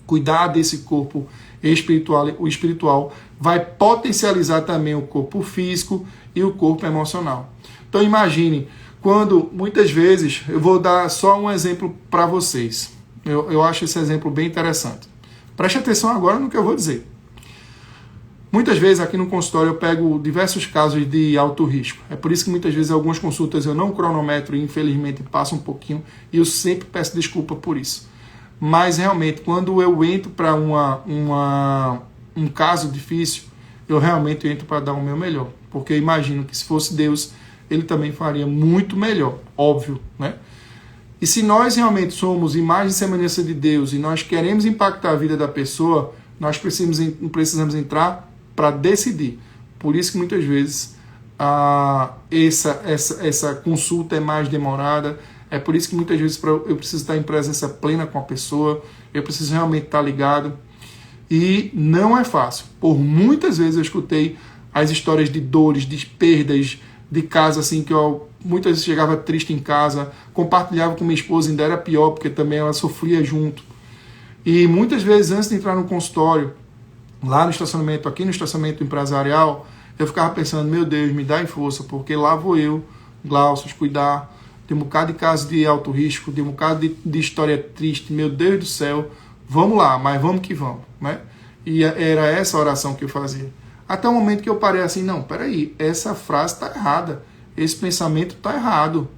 cuidar desse corpo espiritual, o espiritual vai potencializar também o corpo físico e o corpo emocional. Então imagine, quando muitas vezes, eu vou dar só um exemplo para vocês. Eu acho esse exemplo bem interessante. Preste atenção agora no que eu vou dizer. Muitas vezes aqui no consultório eu pego diversos casos de alto risco. É por isso que muitas vezes algumas consultas eu não cronometro e infelizmente passo um pouquinho, e eu sempre peço desculpa por isso. Mas realmente, quando eu entro para um caso difícil, eu realmente entro para dar o meu melhor. Porque eu imagino que se fosse Deus, ele também faria muito melhor, óbvio, né? E se nós realmente somos imagem e semelhança de Deus e nós queremos impactar a vida da pessoa, nós precisamos entrar para decidir. Por isso que muitas vezes essa consulta é mais demorada. É por isso que muitas vezes eu preciso estar em presença plena com a pessoa. eu preciso realmente estar ligado. E não é fácil. Por muitas vezes eu escutei as histórias de dores, de perdas, de casa assim, que eu muitas vezes chegava triste em casa, compartilhava com minha esposa, ainda era pior, porque também ela sofria junto. E muitas vezes, antes de entrar no consultório, lá no estacionamento, aqui no estacionamento empresarial, eu ficava pensando, meu Deus, me dá força, porque lá vou eu, Glaucio, cuidar de um bocado de casos de alto risco, de um bocado de história triste, meu Deus do céu, vamos lá, mas vamos que vamos, né? E era essa oração que eu fazia. Até o momento que eu parei assim, não, peraí, essa frase está errada, esse pensamento está errado.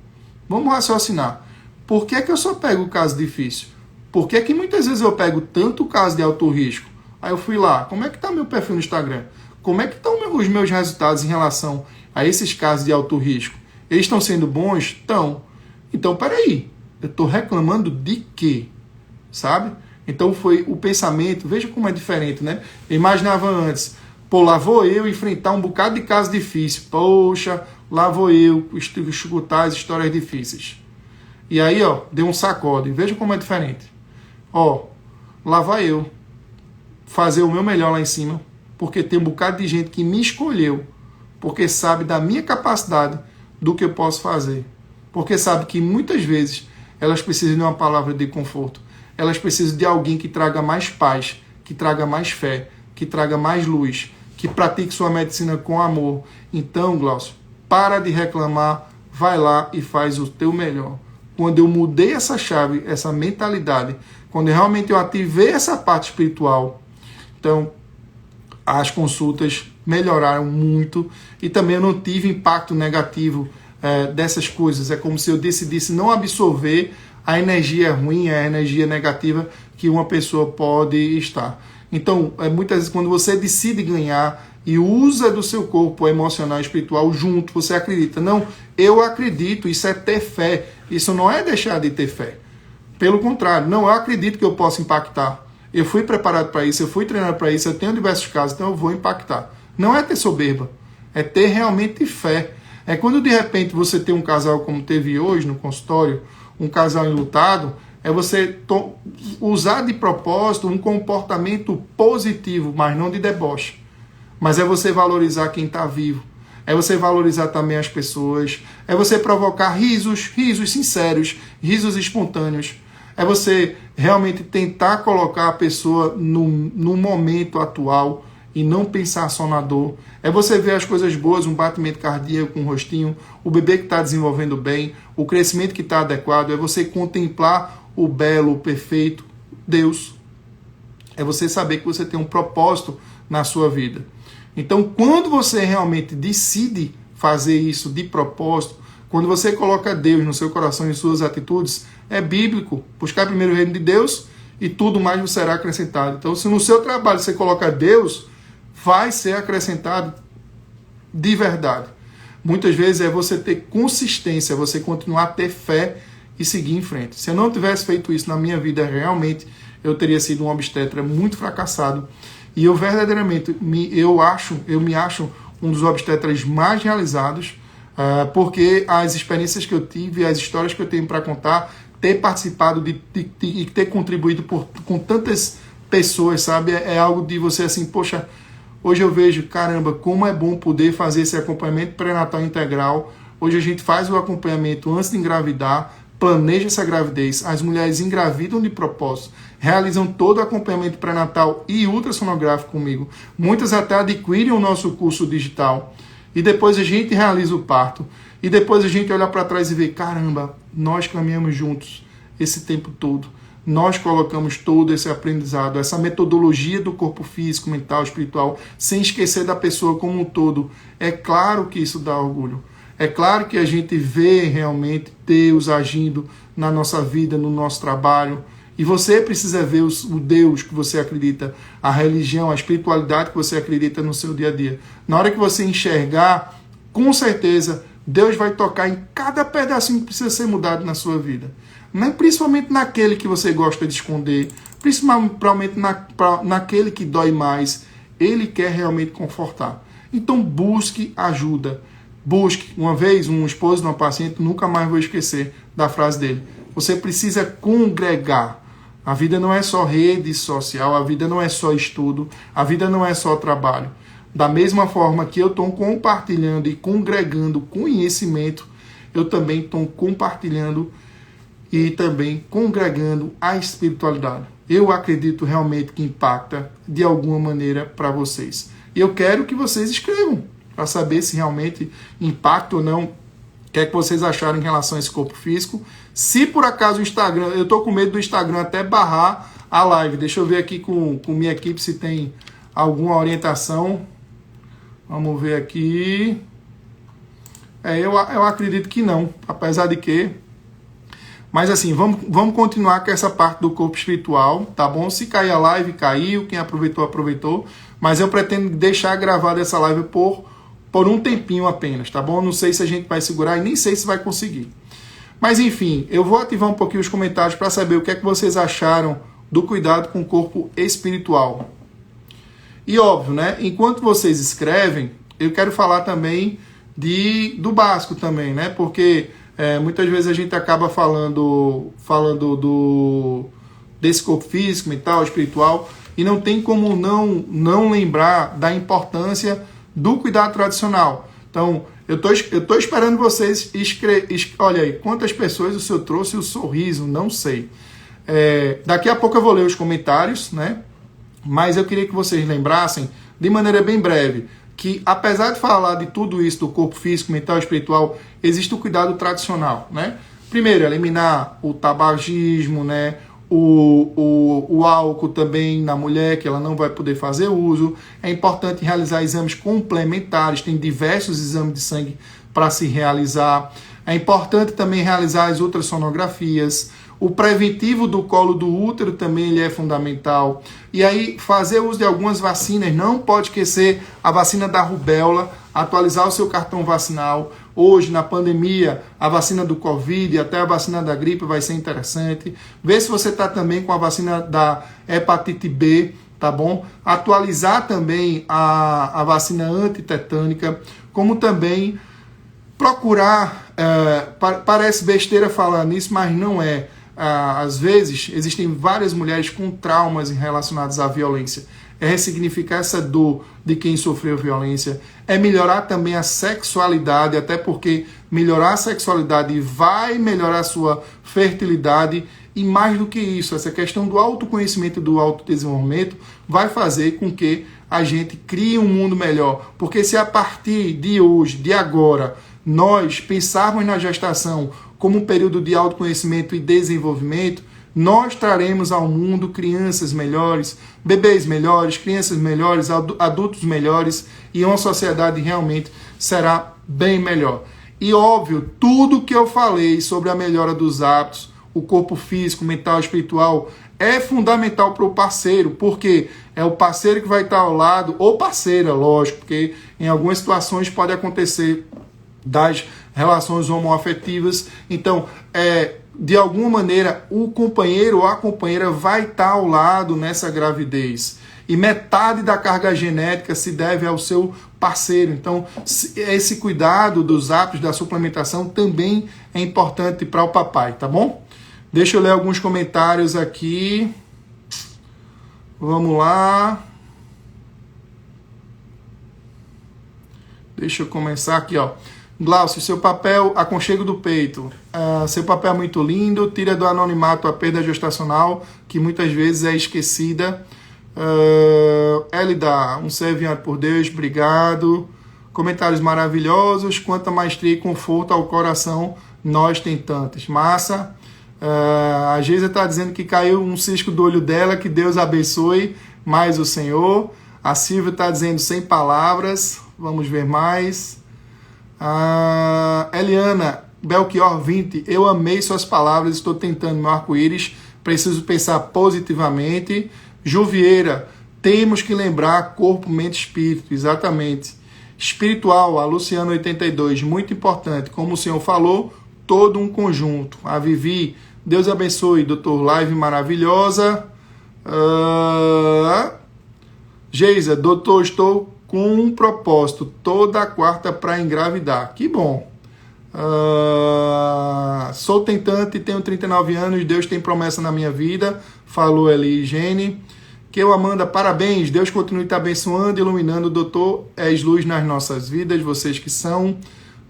Vamos raciocinar. Por que é que eu só pego o caso difícil? Por que é que muitas vezes eu pego tanto caso de alto risco? Aí eu fui lá, como é que está meu perfil no Instagram? Como é que estão os meus resultados em relação a esses casos de alto risco? Eles estão sendo bons? Estão. Então, peraí, eu estou reclamando de quê? Sabe? Então foi o pensamento, veja como é diferente, né? Eu imaginava antes, pô, lá vou eu enfrentar um bocado de caso difícil. Poxa, lá vou eu escutar as histórias difíceis. E aí, ó, deu um sacode. Veja como é diferente. Ó, lá vai eu fazer o meu melhor lá em cima, porque tem um bocado de gente que me escolheu, porque sabe da minha capacidade, do que eu posso fazer. Porque sabe que muitas vezes elas precisam de uma palavra de conforto. Elas precisam de alguém que traga mais paz, que traga mais fé, que traga mais luz, que pratique sua medicina com amor. Então, Glaucio, para de reclamar, vai lá e faz o teu melhor. Quando eu mudei essa chave, essa mentalidade, quando realmente eu ativei essa parte espiritual, então as consultas melhoraram muito e também eu não tive impacto negativo dessas coisas. É como se eu decidisse não absorver a energia ruim, a energia negativa que uma pessoa pode estar. Então, muitas vezes quando você decide ganhar e usa do seu corpo emocional e espiritual junto, você acredita. Não, eu acredito, isso é ter fé. Isso não é deixar de ter fé. Pelo contrário, não, eu acredito que eu posso impactar. Eu fui preparado para isso, eu fui treinado para isso, eu tenho diversos casos, então eu vou impactar. Não é ter soberba, é ter realmente fé. É quando de repente você tem um casal como teve hoje no consultório, um casal enlutado, é você usar de propósito um comportamento positivo, mas não de deboche. Mas é você valorizar quem está vivo. É você valorizar também as pessoas. É você provocar risos sinceros, risos espontâneos. É você realmente tentar colocar a pessoa no momento atual e não pensar só na dor. É você ver as coisas boas, um batimento cardíaco, um rostinho, o bebê que está desenvolvendo bem, o crescimento que está adequado. É você contemplar o belo, o perfeito, Deus. É você saber que você tem um propósito na sua vida. Então, quando você realmente decide fazer isso de propósito, quando você coloca Deus no seu coração e suas atitudes, é bíblico. Buscar primeiro o reino de Deus e tudo mais vos será acrescentado. Então, se no seu trabalho você coloca Deus, vai ser acrescentado de verdade. Muitas vezes é você ter consistência, você continuar a ter fé e seguir em frente. Se eu não tivesse feito isso na minha vida, realmente eu teria sido um obstetra muito fracassado. E eu verdadeiramente eu me acho um dos obstetras mais realizados, porque as experiências que eu tive, as histórias que eu tenho para contar, ter participado e ter contribuído com tantas pessoas, sabe? É algo de você assim, poxa, hoje eu vejo, caramba, como é bom poder fazer esse acompanhamento pré-natal integral. Hoje a gente faz o acompanhamento antes de engravidar, planeja essa gravidez, as mulheres engravidam de propósito, realizam todo o acompanhamento pré-natal e ultrassonográfico comigo. Muitas até adquirem o nosso curso digital. E depois a gente realiza o parto. E depois a gente olha para trás e vê, caramba, nós caminhamos juntos esse tempo todo. Nós colocamos todo esse aprendizado, essa metodologia do corpo físico, mental, espiritual, sem esquecer da pessoa como um todo. É claro que isso dá orgulho. É claro que a gente vê realmente Deus agindo na nossa vida, no nosso trabalho. E você precisa ver o Deus que você acredita, a religião, a espiritualidade que você acredita no seu dia a dia. Na hora que você enxergar, com certeza, Deus vai tocar em cada pedacinho que precisa ser mudado na sua vida. Principalmente naquele que você gosta de esconder, principalmente naquele que dói mais. Ele quer realmente confortar. Então busque ajuda. Busque. Uma vez, um esposo de uma paciente, nunca mais vou esquecer da frase dele. Você precisa congregar. A vida não é só rede social, a vida não é só estudo, a vida não é só trabalho. Da mesma forma que eu estou compartilhando e congregando conhecimento, eu também estou compartilhando e também congregando a espiritualidade. Eu acredito realmente que impacta de alguma maneira para vocês. E eu quero que vocês escrevam para saber se realmente impacta ou não. O que é que vocês acharam em relação a esse corpo físico? Se por acaso o Instagram, eu estou com medo do Instagram até barrar a live. Deixa eu ver aqui com minha equipe se tem alguma orientação. Vamos ver aqui. Eu acredito que não, apesar de que... Mas assim, vamos continuar com essa parte do corpo espiritual, tá bom? Se cair a live, caiu. Quem aproveitou, aproveitou. Mas eu pretendo deixar gravada essa live por um tempinho apenas, tá bom? Não sei se a gente vai segurar e nem sei se vai conseguir. Mas enfim, eu vou ativar um pouquinho os comentários para saber o que é que vocês acharam do cuidado com o corpo espiritual. E óbvio, né? Enquanto vocês escrevem, eu quero falar também do básico também, né? Porque muitas vezes a gente acaba falando desse corpo físico, mental, espiritual, e não tem como não lembrar da importância do cuidado tradicional. Então, eu tô esperando vocês olha aí, quantas pessoas o senhor trouxe o sorriso, não sei. Daqui a pouco eu vou ler os comentários, né? Mas eu queria que vocês lembrassem, de maneira bem breve, que apesar de falar de tudo isso, do corpo físico, mental e espiritual, existe o cuidado tradicional, né? Primeiro, eliminar o tabagismo, né? O álcool também na mulher, que ela não vai poder fazer uso. É importante realizar exames complementares, tem diversos exames de sangue para se realizar. É importante também realizar as ultrassonografias. O preventivo do colo do útero também ele é fundamental. E aí, fazer uso de algumas vacinas, não pode esquecer a vacina da rubéola, atualizar o seu cartão vacinal. Hoje, na pandemia, a vacina do Covid, até a vacina da gripe vai ser interessante. Ver se você está também com a vacina da hepatite B, tá bom? Atualizar também a vacina antitetânica, como também procurar, parece besteira falar nisso, mas não é. Às vezes, existem várias mulheres com traumas relacionados à violência. É ressignificar essa dor de quem sofreu violência. É melhorar também a sexualidade, até porque melhorar a sexualidade vai melhorar a sua fertilidade. E mais do que isso, essa questão do autoconhecimento e do autodesenvolvimento vai fazer com que a gente crie um mundo melhor. Porque se a partir de hoje, de agora, nós pensarmos na gestação como um período de autoconhecimento e desenvolvimento, nós traremos ao mundo crianças melhores, bebês melhores, crianças melhores, adultos melhores, e uma sociedade realmente será bem melhor. E óbvio, tudo que eu falei sobre a melhora dos hábitos, o corpo físico, mental, espiritual, é fundamental para o parceiro, porque é o parceiro que vai estar ao lado, ou parceira, lógico, porque em algumas situações pode acontecer das relações homoafetivas. Então, de alguma maneira, o companheiro ou a companheira vai estar ao lado nessa gravidez. E metade da carga genética se deve ao seu parceiro. Então, esse cuidado dos hábitos da suplementação também é importante para o papai, tá bom? Deixa eu ler alguns comentários aqui. Vamos lá. Deixa eu começar aqui, ó. Glaucio, seu papel, aconchego do peito. Seu papel é muito lindo, tira do anonimato a perda gestacional, que muitas vezes é esquecida. Elida, um ser enviado por Deus, obrigado. Comentários maravilhosos, quanta maestria e conforto ao coração nós tem tantas. Massa. A Geisa está dizendo que caiu um cisco do olho dela, que Deus abençoe mais o Senhor. A Silvia está dizendo sem palavras, vamos ver mais. Eliana, Belchior 20, eu amei suas palavras, estou tentando meu arco-íris, preciso pensar positivamente. Ju Vieira, temos que lembrar corpo, mente, espírito, exatamente. Espiritual, a Luciana 82, muito importante, como o senhor falou, todo um conjunto. A Vivi, Deus abençoe, doutor, live maravilhosa. Geisa, doutor, estou com um propósito, toda quarta para engravidar. Que bom. Sou tentante e tenho 39 anos, Deus tem promessa na minha vida, falou Eli Gene. Que eu, Amanda, parabéns, Deus continue te abençoando e iluminando, doutor, és luz nas nossas vidas, vocês que são.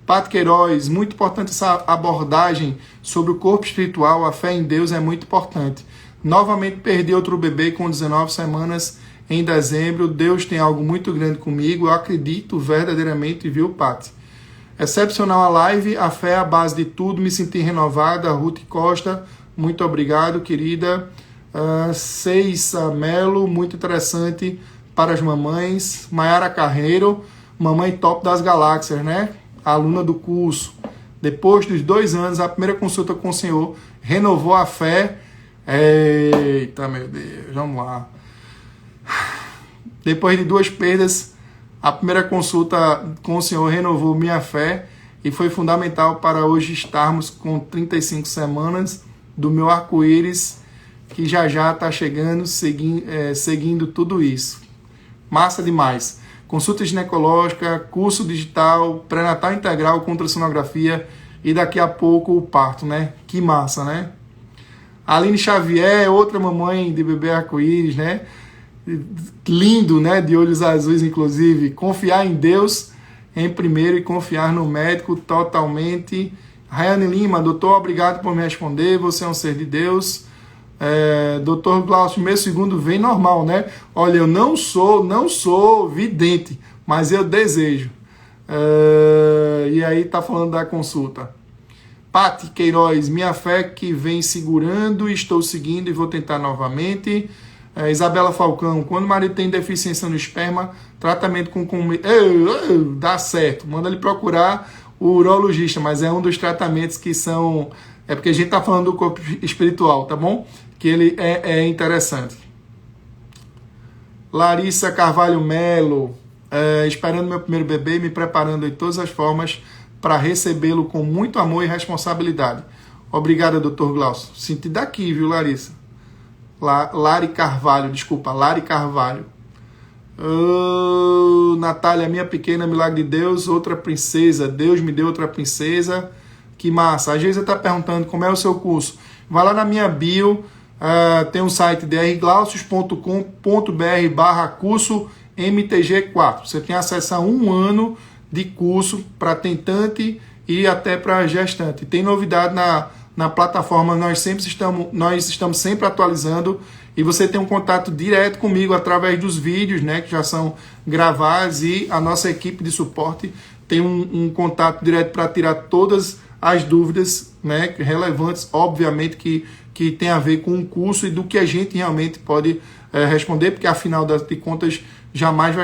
Pato Queiroz, muito importante essa abordagem sobre o corpo espiritual, a fé em Deus é muito importante. Novamente perdi outro bebê com 19 semanas em dezembro, Deus tem algo muito grande comigo, eu acredito verdadeiramente, viu, Paty? Excepcional a live, a fé é a base de tudo, me senti renovada, Ruth Costa, muito obrigado, querida. Ceissa Melo, muito interessante para as mamães. Maiara Carreiro, mamãe top das galáxias, né? Aluna do curso. Depois dos 2 anos, a primeira consulta com o Senhor renovou a fé. Eita, meu Deus, vamos lá. Depois de 2 perdas, a primeira consulta com o Senhor renovou minha fé e foi fundamental para hoje estarmos com 35 semanas do meu arco-íris, que já está chegando, seguindo tudo isso. Massa demais. Consulta ginecológica, curso digital, pré-natal integral com ultrassonografia e daqui a pouco o parto, né? Que massa, né? Aline Xavier, outra mamãe de bebê arco-íris, né? Lindo, né? De olhos azuis, inclusive. Confiar em Deus em primeiro e confiar no médico totalmente. Rayane Lima, doutor, obrigado por me responder. Você é um ser de Deus. Doutor Glaucio, meu segundo vem normal, né? Olha, eu não sou vidente, mas eu desejo. E aí tá falando da consulta. Paty Queiroz, minha fé que vem segurando, estou seguindo e vou tentar novamente. Isabela Falcão, quando o marido tem deficiência no esperma, tratamento com dá certo, manda ele procurar o urologista, mas é um dos tratamentos que são... É porque a gente tá falando do corpo espiritual, tá bom? Que ele é interessante. Larissa Carvalho Melo, esperando meu primeiro bebê, me preparando de todas as formas para recebê-lo com muito amor e responsabilidade. Obrigada, doutor Glaucio. Senti daqui, viu, Larissa? Lari Carvalho. Natália, minha pequena, milagre de Deus, outra princesa. Deus me deu outra princesa. Que massa. A Geisa está perguntando como é o seu curso. Vai lá na minha bio, tem um site drglaucios.com.br/curso MTG4. Você tem acesso a 1 ano de curso para tentante e até para gestante. Tem novidade na plataforma, nós estamos sempre atualizando e você tem um contato direto comigo através dos vídeos, né, que já são gravados, e a nossa equipe de suporte tem um contato direto para tirar todas as dúvidas, né, relevantes, obviamente, que tem a ver com o curso e do que a gente realmente pode responder, porque afinal de contas jamais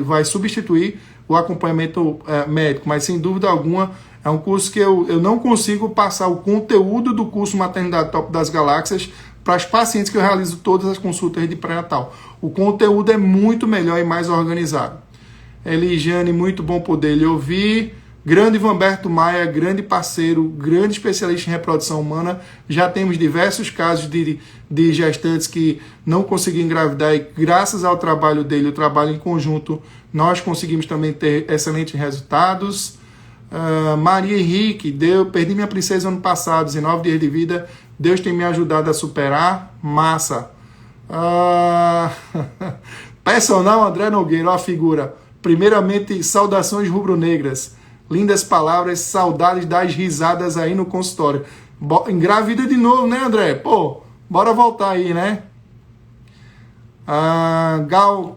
vai substituir o acompanhamento médico, mas sem dúvida alguma é um curso que eu não consigo passar o conteúdo do curso Maternidade Top das Galáxias para as pacientes que eu realizo todas as consultas de pré-natal. O conteúdo é muito melhor e mais organizado. Eligiane, muito bom poder lhe ouvir. Grande Vanberto Maia, grande parceiro, grande especialista em reprodução humana. Já temos diversos casos de gestantes que não conseguiram engravidar e graças ao trabalho dele, o trabalho em conjunto, nós conseguimos também ter excelentes resultados. Maria Henrique, perdi minha princesa ano passado, 19 dias de vida, Deus tem me ajudado a superar, massa. Personal André Nogueira, ó a figura. Primeiramente, saudações rubro-negras. Lindas palavras, saudades das risadas aí no consultório. Engravida de novo, né, André? Pô, bora voltar aí, né?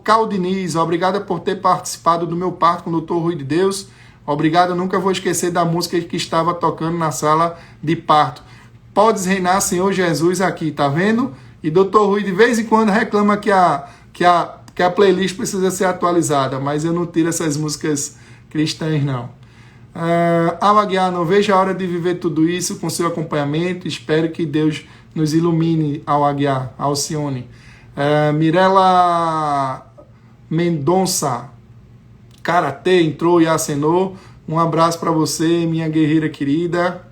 Cal Diniz, obrigada por ter participado do meu parto com o Dr. Rui de Deus. Obrigado, nunca vou esquecer da música que estava tocando na sala de parto. Podes reinar, Senhor Jesus, aqui, tá vendo? E Dr. Rui de vez em quando reclama que a playlist precisa ser atualizada, mas eu não tiro essas músicas cristãs, não. Alaguiar, não vejo a hora de viver tudo isso com seu acompanhamento. Espero que Deus nos ilumine, Alaguiar, Alcione. Mirela Mendonça, Karatê, entrou e acenou. Um abraço para você, minha guerreira querida.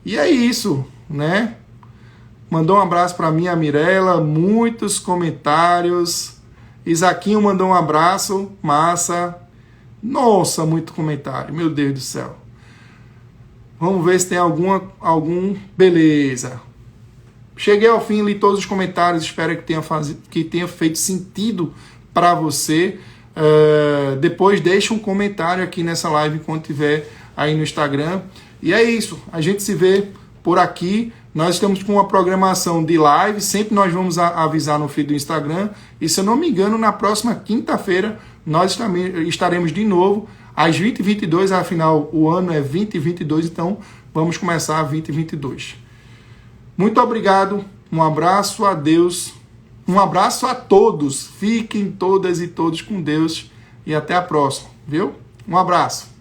E é isso, né? Mandou um abraço para mim, a Mirela. Muitos comentários. Isaquinho mandou um abraço, massa. Nossa, muito comentário, meu Deus do céu. Vamos ver se tem algum... Beleza. Cheguei ao fim, li todos os comentários, espero que tenha feito sentido para você. Depois deixa um comentário aqui nessa live quando tiver aí no Instagram. E é isso, a gente se vê por aqui. Nós estamos com uma programação de live, sempre nós vamos avisar no feed do Instagram. E se eu não me engano, na próxima quinta-feira nós estaremos de novo às 20h22, afinal o ano é 2022, então vamos começar a 2022. Muito obrigado, um abraço a Deus, um abraço a todos, fiquem todas e todos com Deus e até a próxima, viu? Um abraço.